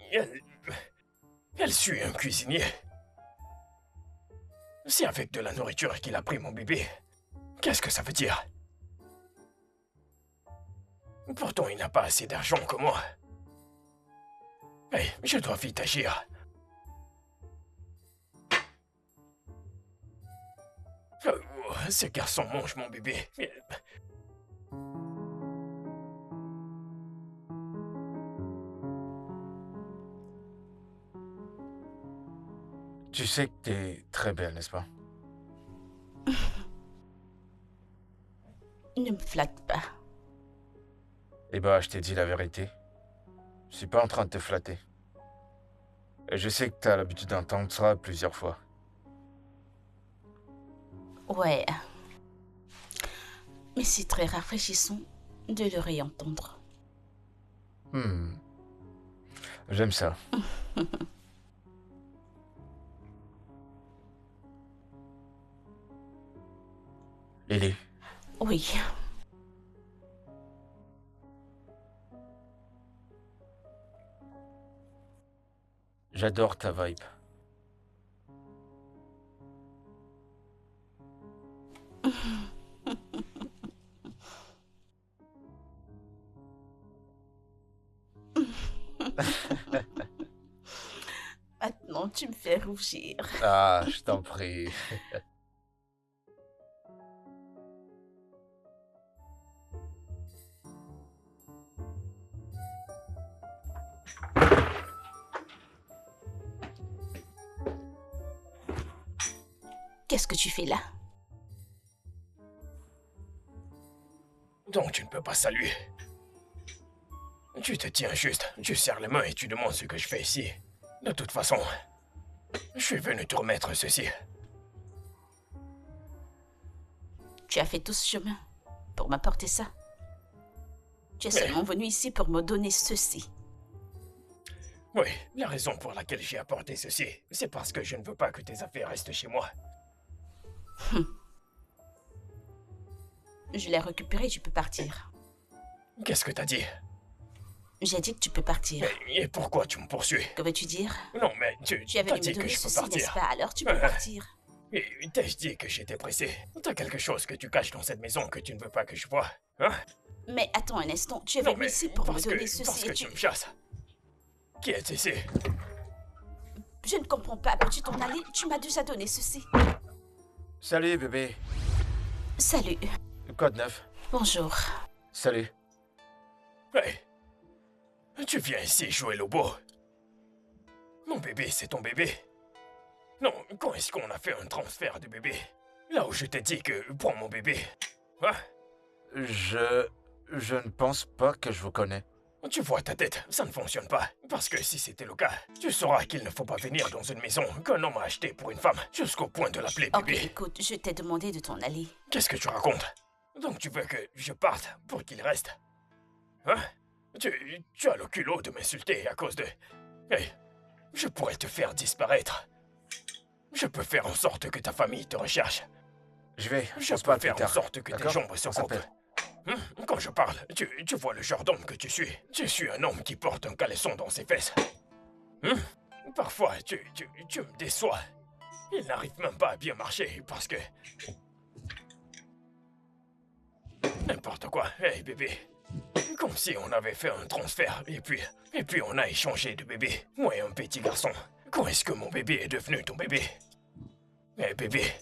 elle suit un cuisinier. C'est avec de la nourriture qu'il a pris mon bébé. Qu'est-ce que ça veut dire? Pourtant, il n'a pas assez d'argent que moi. Hey, je dois vite agir. Oh, ce garçon mange mon bébé. Tu sais que t'es très belle, n'est-ce pas? Ne me flatte pas. Eh ben, je t'ai dit la vérité. Je suis pas en train de te flatter. Et je sais que t'as l'habitude d'entendre ça plusieurs fois. Ouais. Mais c'est très rafraîchissant de le réentendre. J'aime ça. Lily, Oui. j'adore ta vibe. Maintenant, tu me fais rougir. Ah, je t'en prie. Qu'est-ce que tu fais là? Donc tu ne peux pas saluer. Tu te tiens juste, tu serres les mains et tu demandes ce que je fais ici. De toute façon, je suis venu te remettre ceci. Tu as fait tout ce chemin pour m'apporter ça. Tu es seulement venu ici pour me donner ceci. Oui, la raison pour laquelle j'ai apporté ceci, c'est parce que je ne veux pas que tes affaires restent chez moi. Je l'ai récupéré, tu peux partir. Qu'est-ce que t'as dit? J'ai dit que tu peux partir. Et pourquoi tu me poursuis? Que veux-tu dire? Non, mais tu Tu es t'as venu dit me que donner je peux ceci, n'est-ce partir. pas? Alors tu peux partir. Et t'ai-je dit que j'étais pressé? T'as quelque chose que tu caches dans cette maison que tu ne veux pas que je vois, hein? Mais attends un instant, tu es Non, venu mais ici pour me parce donner que ceci et tu me chasses. Qui est ici? Je ne comprends pas, peux-tu t'en aller? Tu m'as déjà donné ceci. Salut, bébé. Salut. Code 9. Bonjour. Salut. Hey, tu viens ici jouer le beau. Mon bébé, c'est ton bébé. Non, quand est-ce qu'on a fait un transfert de bébé? Là où je t'ai dit que prends mon bébé. Hein? Je ne pense pas que je vous connais. Tu vois ta tête, ça ne fonctionne pas. Parce que si c'était le cas, tu sauras qu'il ne faut pas venir dans une maison qu'un homme a achetée pour une femme, jusqu'au point de l'appeler Ok, bébé. écoute, je t'ai demandé de t'en aller. Qu'est-ce que tu racontes? Donc tu veux que je parte pour qu'il reste? Hein? Tu as le culot de m'insulter à cause de... Hey, je pourrais te faire disparaître. Je peux faire en sorte que ta famille te recherche. Je vais. Je on se peux parle plus faire en tard. sorte que tes D'accord? jambes se On coupent. s'appelle. Quand je parle, tu vois le genre d'homme que tu suis. Tu suis un homme qui porte un caleçon dans ses fesses. Parfois, tu me déçois. Il n'arrive même pas à bien marcher parce que... N'importe quoi. Hey, bébé. Comme si on avait fait un transfert et puis on a échangé de bébé. Moi et un petit garçon. Quand est-ce que mon bébé est devenu ton bébé? Eh bébé.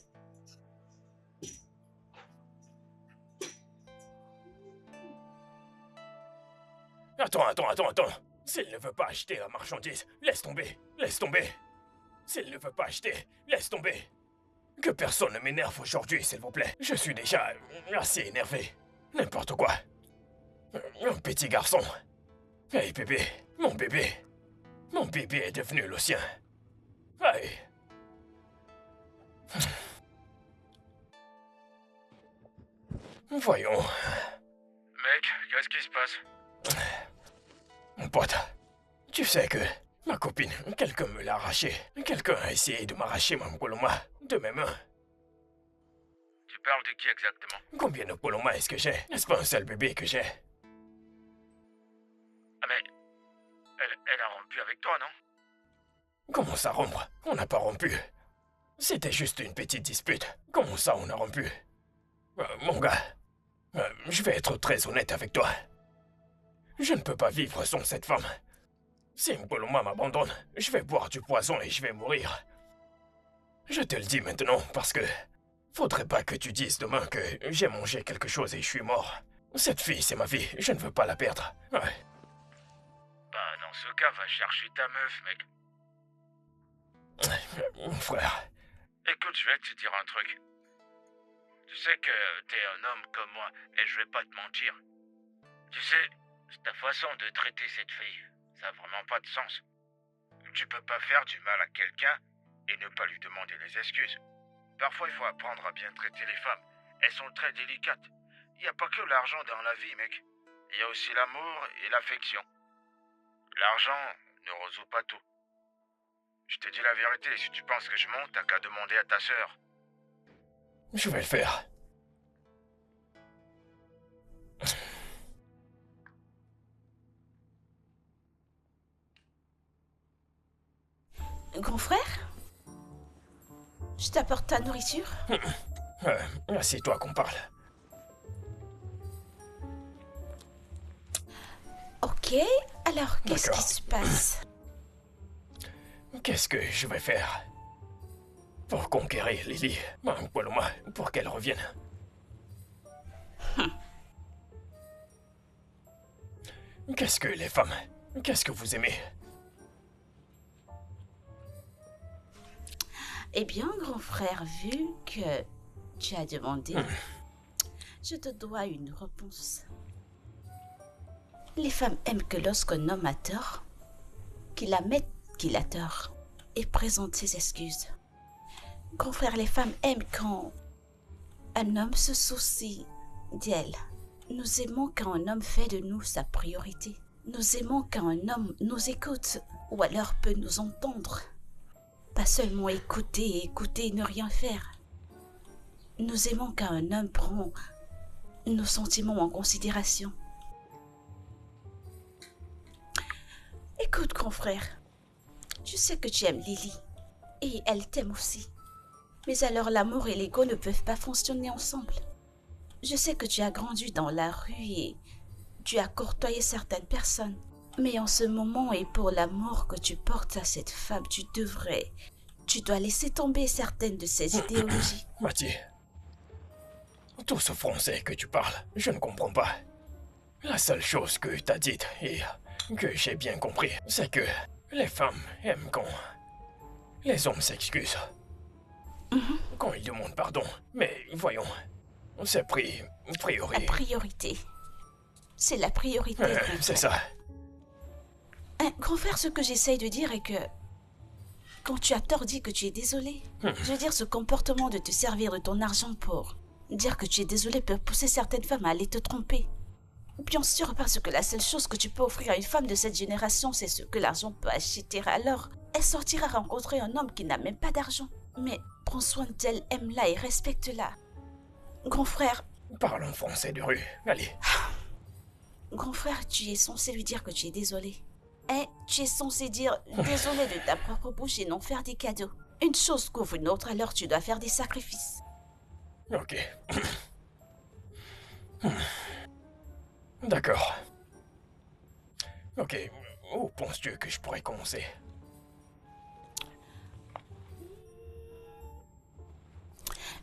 Attends. S'il ne veut pas acheter la marchandise, laisse tomber. S'il ne veut pas acheter, laisse tomber. Que personne ne m'énerve aujourd'hui, s'il vous plaît. Je suis déjà assez énervé. N'importe quoi. Un petit garçon. Hey bébé, mon bébé. Mon bébé est devenu le sien. Hey. Voyons. Mec, qu'est-ce qui se passe? Mon pote, tu sais que ma copine, quelqu'un me l'a arraché. Quelqu'un a essayé de m'arracher mon Poloma de mes mains. Tu parles de qui exactement? Combien de Poloma est-ce que j'ai? N'est-ce pas un seul bébé que j'ai? Ah mais... Elle a rompu avec toi, non? Comment ça rompre? On n'a pas rompu. C'était juste une petite dispute. Comment ça on a rompu? Mon gars, je vais être très honnête avec toi. Je ne peux pas vivre sans cette femme. Si Mkoloma m'abandonne, je vais boire du poison et je vais mourir. Je te le dis maintenant parce que... Faudrait pas que tu dises demain que j'ai mangé quelque chose et je suis mort. Cette fille, c'est ma vie, je ne veux pas la perdre. Ouais. Bah, dans ce cas, va chercher ta meuf, mec. Mon frère. Écoute, je vais te dire un truc. Tu sais que t'es un homme comme moi et je vais pas te mentir. Tu sais, ta façon de traiter cette fille, ça a vraiment pas de sens. Tu peux pas faire du mal à quelqu'un et ne pas lui demander les excuses. Parfois, il faut apprendre à bien traiter les femmes. Elles sont très délicates. Il n'y a pas que l'argent dans la vie, mec. Il y a aussi l'amour et l'affection. L'argent ne résout pas tout. Je te dis la vérité, si tu penses que je monte, t'as qu'à demander à ta sœur. Je vais le faire. Grand frère? Je t'apporte ta nourriture? Assieds-toi qu'on parle. Ok, alors qu'est-ce qui se passe? Qu'est-ce que je vais faire pour conquérir Lily, Mkoloma, pour qu'elle revienne? Qu'est-ce que les femmes? Qu'est-ce que vous aimez? Eh bien, grand frère, vu que tu as demandé, je te dois une réponse. Les femmes aiment que lorsqu'un homme a tort, qu'il admette qu'il a tort et présente ses excuses. Grand frère, les femmes aiment quand un homme se soucie d'elles. Nous aimons quand un homme fait de nous sa priorité. Nous aimons quand un homme nous écoute ou alors peut nous entendre. Pas seulement écouter et ne rien faire. Nous aimons quand un homme prend nos sentiments en considération. Écoute, grand frère, je sais que tu aimes Lily et elle t'aime aussi. Mais alors l'amour et l'ego ne peuvent pas fonctionner ensemble. Je sais que tu as grandi dans la rue et tu as courtoyé certaines personnes. Mais en ce moment et pour l'amour que tu portes à cette femme, tu dois laisser tomber certaines de ces idéologies. Mathieu, tout ce français que tu parles, je ne comprends pas. La seule chose que t'as dite et que j'ai bien compris, c'est que les femmes aiment quand les hommes s'excusent. Quand ils demandent pardon. Mais voyons, c'est priorité. La priorité. C'est la priorité. C'est ça. Grand frère, ce que j'essaye de dire est que quand tu as tort, dis que tu es désolé. Je veux dire, ce comportement de te servir de ton argent pour dire que tu es désolé peut pousser certaines femmes à aller te tromper. Bien sûr, parce que la seule chose que tu peux offrir à une femme de cette génération, c'est ce que l'argent peut acheter. Alors, elle sortira rencontrer un homme qui n'a même pas d'argent. Mais prends soin d'elle, aime-la et respecte-la. Grand frère... Parlons français de rue, allez. Grand frère, tu es censé lui dire que tu es désolé. Tu es censé dire désolé de ta propre bouche et non faire des cadeaux. Une chose couvre une autre, alors tu dois faire des sacrifices. Ok. D'accord. Ok, où penses-tu que je pourrais commencer?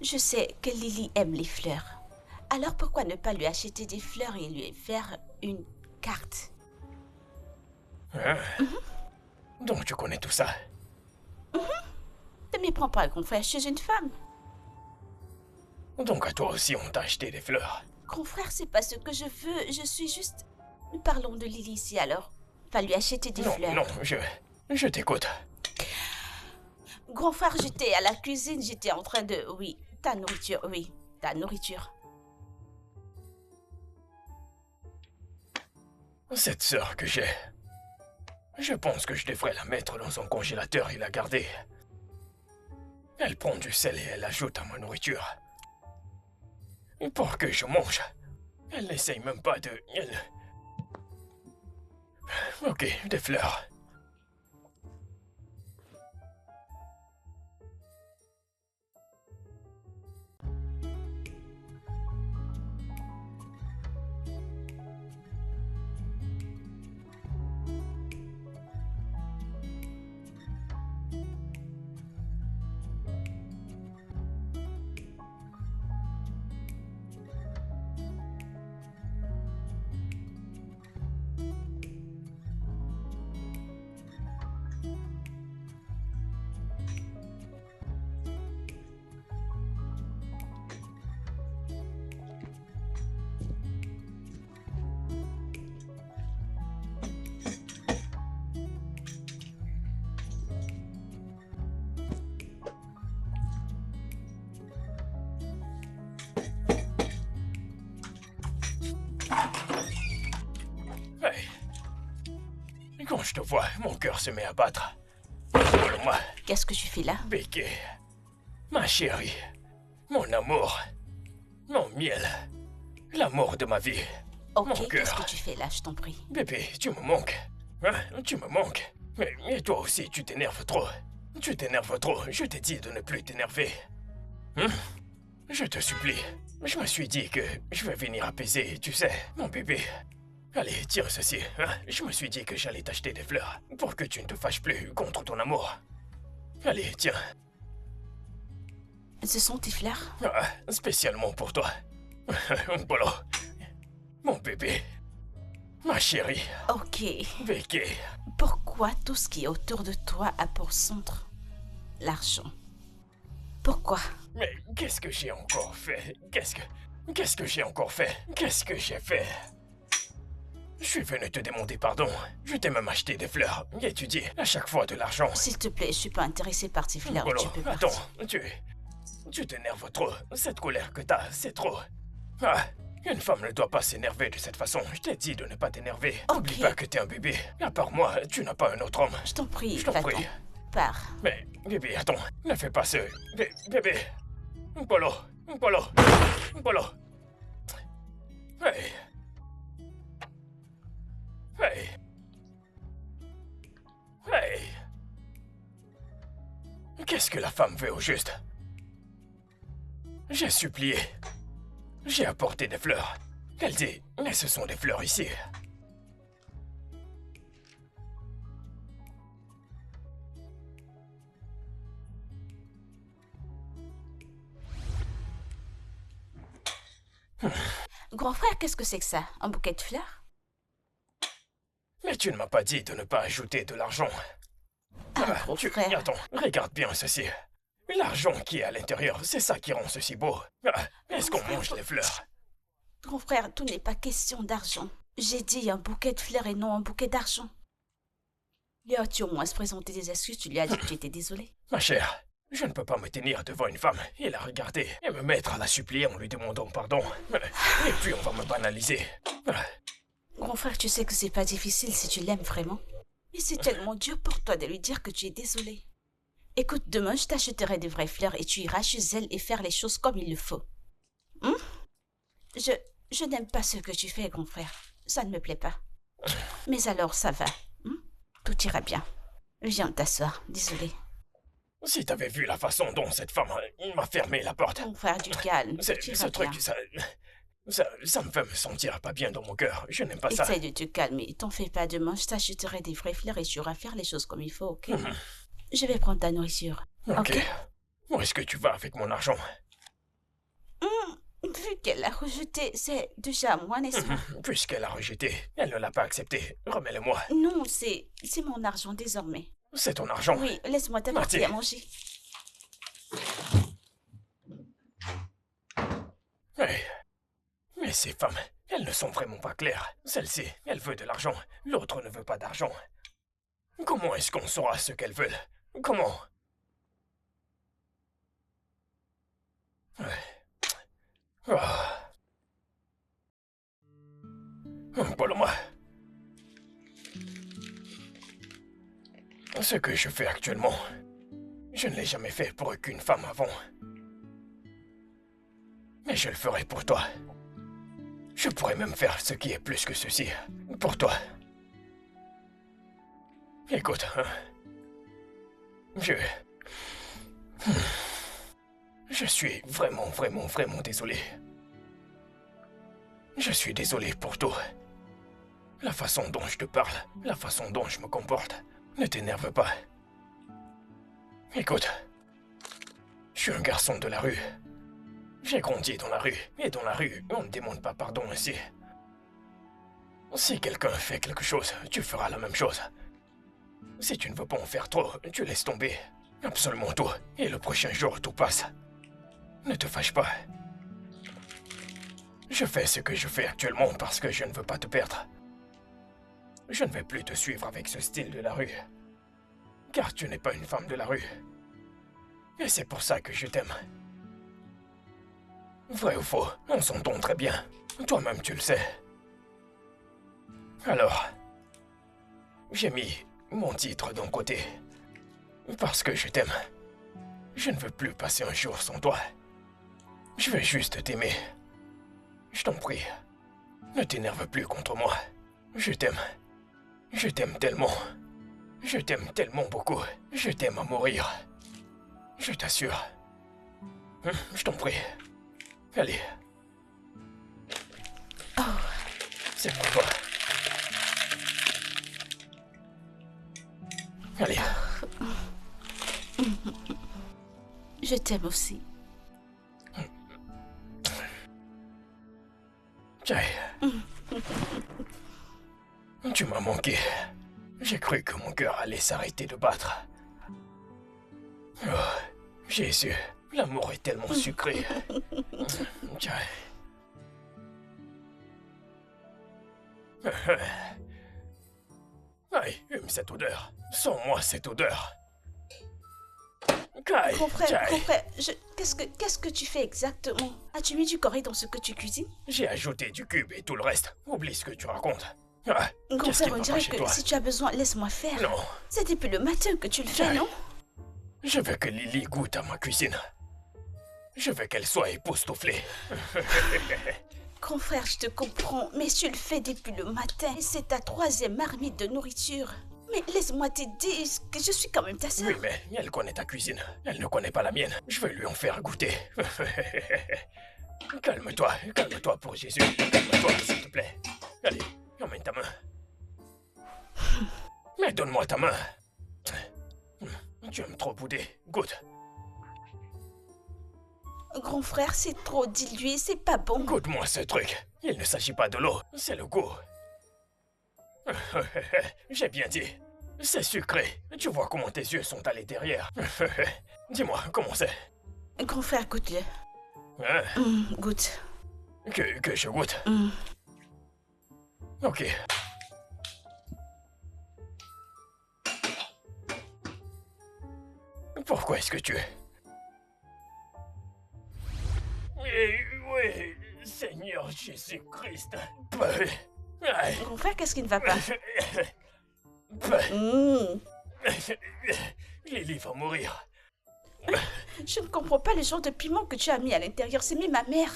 Je sais que Lily aime les fleurs. Alors pourquoi ne pas lui acheter des fleurs et lui faire une carte? Hein? Donc tu connais tout ça? Ne méprends pas, grand frère, je suis une femme. Donc à toi aussi on t'a acheté des fleurs. Grand frère, c'est pas ce que je veux, je suis juste... Nous parlons de Lily ici alors. Va lui acheter des Non, fleurs. non, je t'écoute. Grand frère, j'étais à la cuisine, j'étais en train de... Oui, ta nourriture, oui, ta nourriture. Cette sœur que j'ai, je pense que je devrais la mettre dans son congélateur et la garder. Elle prend du sel et elle ajoute à ma nourriture. Et pour que je mange, elle n'essaye même pas de... Ok, des fleurs. Hey. Quand je te vois, mon cœur se met à battre. Moi, Qu'est-ce que tu fais là? Becky, ma chérie, mon amour, mon miel, l'amour de ma vie. Ok, Mon qu'est-ce cœur. que tu fais là, je t'en prie? Bébé, tu me manques. Hein? Tu me manques. Mais toi aussi, tu t'énerves trop. Tu t'énerves trop. Je t'ai dit de ne plus t'énerver. Je te supplie. Je me suis dit que je vais venir apaiser, tu sais, mon bébé. Allez, tiens ceci. Hein? Je me suis dit que j'allais t'acheter des fleurs pour que tu ne te fâches plus contre ton amour. Allez, tiens. Ce sont tes fleurs? Spécialement pour toi. Polo. Mon bébé. Ma chérie. Ok. Becky. Pourquoi tout ce qui est autour de toi a pour centre l'argent? Pourquoi? Mais qu'est-ce que j'ai encore fait? Qu'est-ce que j'ai encore fait? Qu'est-ce que j'ai fait? Je suis venu te demander pardon. Je t'ai même acheté des fleurs et tu dis à chaque fois de l'argent. S'il te plaît, je suis pas intéressée par tes fleurs. Polo, Tu peux attends, partir. tu t'énerves trop. Cette colère que t'as, c'est trop. Une femme ne doit pas s'énerver de cette façon. Je t'ai dit de ne pas t'énerver. Ok. N'oublie pas que t'es un bébé. À part moi, tu n'as pas un autre homme. Je t'en prie, Je t'en va-t'en. prie. Pars. Mais, bébé, attends, ne fais pas ce... Bébé... Polo... Hey... Hey... Hey... Qu'est-ce que la femme veut au juste? J'ai supplié. J'ai apporté des fleurs. Elle dit, mais ce sont des fleurs ici. Grand frère, qu'est-ce que c'est que ça? Un bouquet de fleurs? Mais tu ne m'as pas dit de ne pas ajouter de l'argent. Gros frère. Attends, regarde bien ceci. L'argent qui est à l'intérieur, c'est ça qui rend ceci beau. Est-ce qu'on mange les fleurs? Grand frère, tout n'est pas question d'argent. J'ai dit un bouquet de fleurs et non un bouquet d'argent. Lui as-tu au moins se présenter des excuses? Tu lui as dit que tu étais désolé. Ma chère, je ne peux pas me tenir devant une femme et la regarder et me mettre à la supplier en lui demandant pardon. Et puis on va me banaliser. Grand frère, tu sais que c'est pas difficile si tu l'aimes vraiment. Mais c'est tellement dur pour toi de lui dire que tu es désolé. Écoute, demain, je t'achèterai de vraies fleurs et tu iras chez elle et faire les choses comme il le faut. Je n'aime pas ce que tu fais, grand frère. Ça ne me plaît pas. Mais alors, ça va. Tout ira bien. Viens t'asseoir, désolé. Si t'avais vu la façon dont cette femme m'a fermé la porte. Grand frère, du calme. Tout Ce ira truc, bien. ça me fait me sentir pas bien dans mon cœur. Je n'aime pas ça. Essaye de te calmer. T'en fais pas demain. Je t'achèterai des vraies fleurs et tu iras faire les choses comme il faut, ok? Je vais prendre ta nourriture. Ok. Où est-ce que tu vas avec mon argent? Vu qu'elle l'a rejeté, c'est déjà à moi, n'est-ce pas? Puisqu'elle a rejeté, elle ne l'a pas accepté. Remets-le-moi. Non, c'est mon argent désormais. C'est ton argent. Oui, laisse-moi t'apporter Marty. à manger. Mais ces femmes, elles ne sont vraiment pas claires. Celle-ci, elle veut de l'argent. L'autre ne veut pas d'argent. Comment est-ce qu'on saura ce qu'elles veulent? Comment? Paul-moi. Ce que je fais actuellement, je ne l'ai jamais fait pour aucune femme avant. Mais je le ferai pour toi. Je pourrais même faire ce qui est plus que ceci, pour toi. Écoute, hein, je suis vraiment désolé. Je suis désolé pour tout. La façon dont je te parle, la façon dont je me comporte, ne t'énerve pas. Écoute, je suis un garçon de la rue. J'ai grandi dans la rue, et dans la rue, on ne demande pas pardon ici. Si quelqu'un fait quelque chose, tu feras la même chose. Si tu ne veux pas en faire trop, tu laisses tomber. Absolument tout, et le prochain jour, tout passe. Ne te fâche pas. Je fais ce que je fais actuellement parce que je ne veux pas te perdre. Je ne vais plus te suivre avec ce style de la rue. Car tu n'es pas une femme de la rue. Et c'est pour ça que je t'aime. Vrai ou faux, on s'entend très bien. Toi-même tu le sais. Alors, j'ai mis mon titre d'un côté. Parce que je t'aime. Je ne veux plus passer un jour sans toi. Je veux juste t'aimer. Je t'en prie. Ne t'énerve plus contre moi. Je t'aime. Je t'aime tellement. Je t'aime tellement beaucoup. Je t'aime à mourir. Je t'assure. Je t'en prie. Allez. Oh. C'est pour toi. Allez. Je t'aime aussi. Jay. Tu m'as manqué. J'ai cru que mon cœur allait s'arrêter de battre. Oh, Jésus, l'amour est tellement sucré. Jay. Aïe, cette odeur. Sens-moi cette odeur. Kai, Grand frère, Jay. qu'est-ce que tu fais exactement? As-tu mis du curry dans ce que tu cuisines? J'ai ajouté du cube et tout le reste. Oublie ce que tu racontes. Ah, Grand qu'est-ce qui frère, on va pas dirait chez que toi? si tu as besoin, laisse-moi faire. Non, C'est depuis le matin que tu le fais, Jay. non? je veux que Lily goûte à ma cuisine. Je veux qu'elle soit époustouflée. Grand frère, je te comprends, mais tu le fais depuis le matin et c'est ta 3e marmite de nourriture. Mais laisse-moi t'aider, que je suis quand même ta sœur. Oui, mais elle connaît ta cuisine. Elle ne connaît pas la mienne. Je vais lui en faire goûter. Calme-toi pour Jésus. Calme-toi, s'il te plaît. Allez, emmène ta main. Mais donne-moi ta main. Tu aimes trop bouder. Goûte. Grand frère, c'est trop dilué, c'est pas bon. Goûte-moi ce truc. Il ne s'agit pas de l'eau, c'est le goût. J'ai bien dit. C'est sucré. Tu vois comment tes yeux sont allés derrière. Dis-moi, comment c'est? Grand frère, goûte-le. Hein? Goûte. Que je goûte? Ok. Pourquoi est-ce que tu... Oui, Seigneur Jésus-Christ. Aïe. Grand frère, qu'est-ce qui ne va pas? Lily va mourir. Je ne comprends pas le genre de piment que tu as mis à l'intérieur, c'est même ma mère.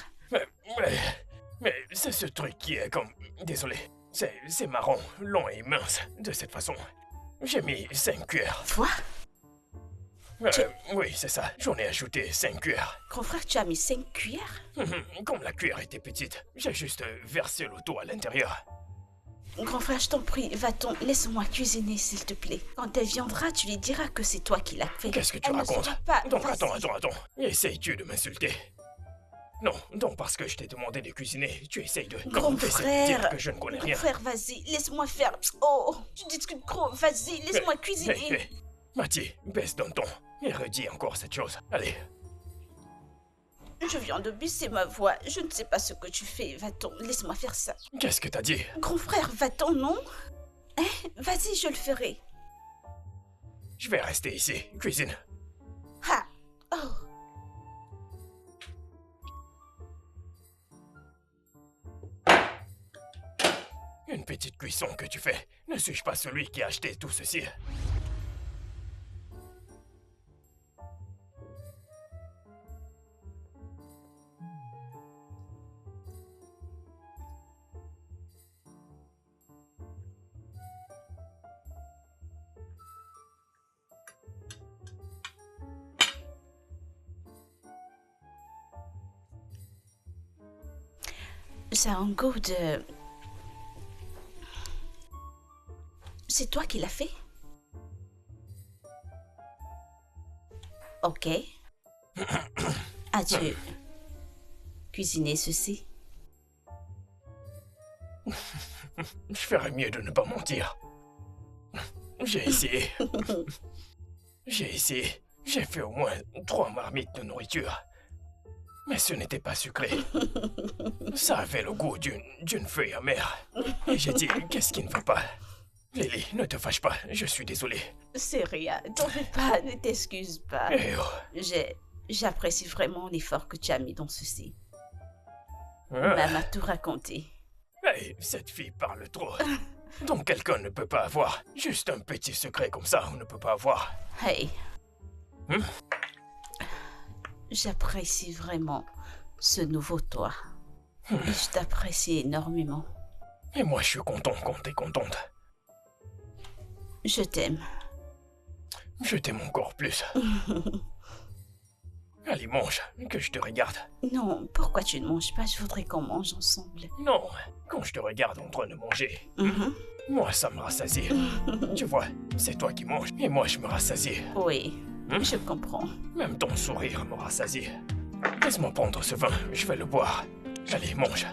Mais c'est ce truc qui est comme... Désolé. C'est marron, long et mince, de cette façon. J'ai mis 5 cuillères. Quoi? Oui, c'est ça. J'en ai ajouté 5 cuillères. Grand frère, tu as mis 5 cuillères? Comme la cuillère était petite, j'ai juste versé le tout à l'intérieur. Grand frère, je t'en prie, va-t'en, laisse-moi cuisiner, s'il te plaît. Quand elle viendra, tu lui diras que c'est toi qui l'as fait. Qu'est-ce que tu Elle ne racontes? saura pas. Donc Vas-y. attends. Essayes-tu de m'insulter? Non, donc parce que je t'ai demandé de cuisiner, tu essayes de... Grand t'essayes de frère. dire que je ne connais Grand rien. frère, vas-y, laisse-moi faire. Oh, tu discutes trop. Vas-y, laisse-moi cuisiner. Hé, Mathieu, baisse d'un ton et redis encore cette chose. Allez, Je viens de baisser ma voix. Je ne sais pas ce que tu fais. Va-t'en, laisse-moi faire ça. qu'est-ce que t'as dit? Grand frère, va-t'en, non? Vas-y, je le ferai. Je vais rester ici, cuisine. Ha! Oh! Une petite cuisson que tu fais. Ne suis-je pas celui qui a acheté tout ceci? Ça a un goût de... C'est toi qui l'as fait? Ok. As-tu cuisiné ceci? Je ferais mieux de ne pas mentir. J'ai essayé. J'ai essayé. J'ai fait au moins 3 marmites de nourriture. Mais ce n'était pas sucré. Ça avait le goût d'une feuille amère. Et j'ai dit, qu'est-ce qui ne va pas? Lily, ne te fâche pas, je suis désolé. C'est rien, t'en fais pas, ne t'excuse pas. Eh oh. J'apprécie vraiment l'effort que tu as mis dans ceci. Ah. Maman m'a tout raconté. Hey, cette fille parle trop. Donc quelqu'un ne peut pas avoir. Juste un petit secret comme ça, on ne peut pas avoir. Hey. Hmm? J'apprécie vraiment ce nouveau toi. Et je t'apprécie énormément. Et moi, je suis content quand t'es contente. Je t'aime. Je t'aime encore plus. Allez, mange, que je te regarde. Non, pourquoi tu ne manges pas? Je voudrais qu'on mange ensemble. Non, quand je te regarde en train de manger, Mhm. moi, ça me rassasie. Tu vois, c'est toi qui manges, et moi, je me rassasie. Oui, je comprends. Même ton sourire me rassasie. Laisse-moi prendre ce vin, je vais le boire. Allez, mange.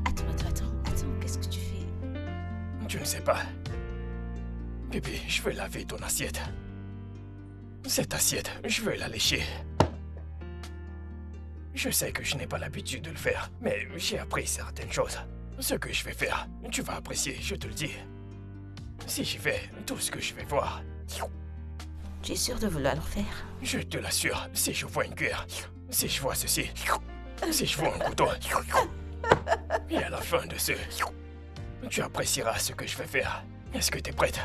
Attends, qu'est-ce que tu fais? Tu ne sais pas. Bébé, je veux laver ton assiette. Cette assiette, je veux la lécher. Je sais que je n'ai pas l'habitude de le faire, mais j'ai appris certaines choses. Ce que je vais faire, tu vas apprécier, je te le dis. Si j'y vais, tout ce que je vais voir, Tu es sûr de vouloir le faire? je te l'assure, si je vois une cuillère, si je vois ceci, si je vois un couteau, et à la fin de ce, tu apprécieras ce que je vais faire. Est-ce que t'es prête?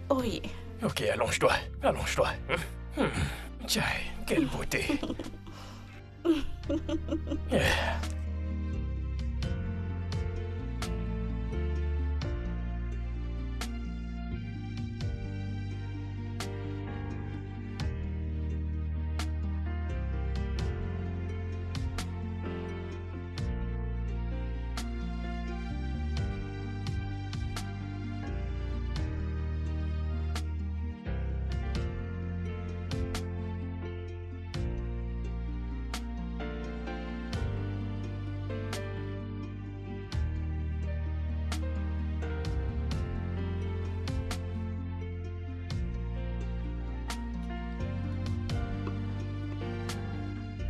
Oui. Ok, allonge-toi, allonge-toi. Tiens, quelle beauté.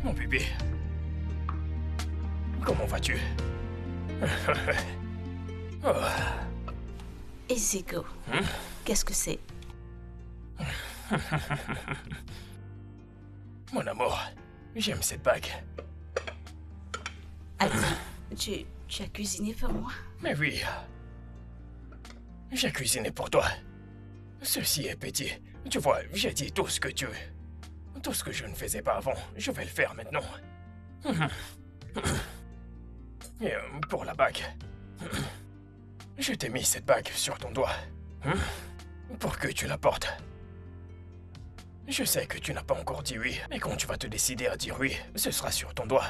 Mon bébé. Comment vas-tu? Oh. Ezigo, qu'est-ce que c'est? Mon amour, j'aime cette bague. Adi, tu as cuisiné pour moi? Mais oui. J'ai cuisiné pour toi. Ceci est petit. Tu vois, j'ai dit tout ce que tu veux. Tout ce que je ne faisais pas avant, je vais le faire maintenant. Et pour la bague, je t'ai mis cette bague sur ton doigt. Pour que tu la portes. Je sais que tu n'as pas encore dit oui, mais quand tu vas te décider à dire oui, ce sera sur ton doigt.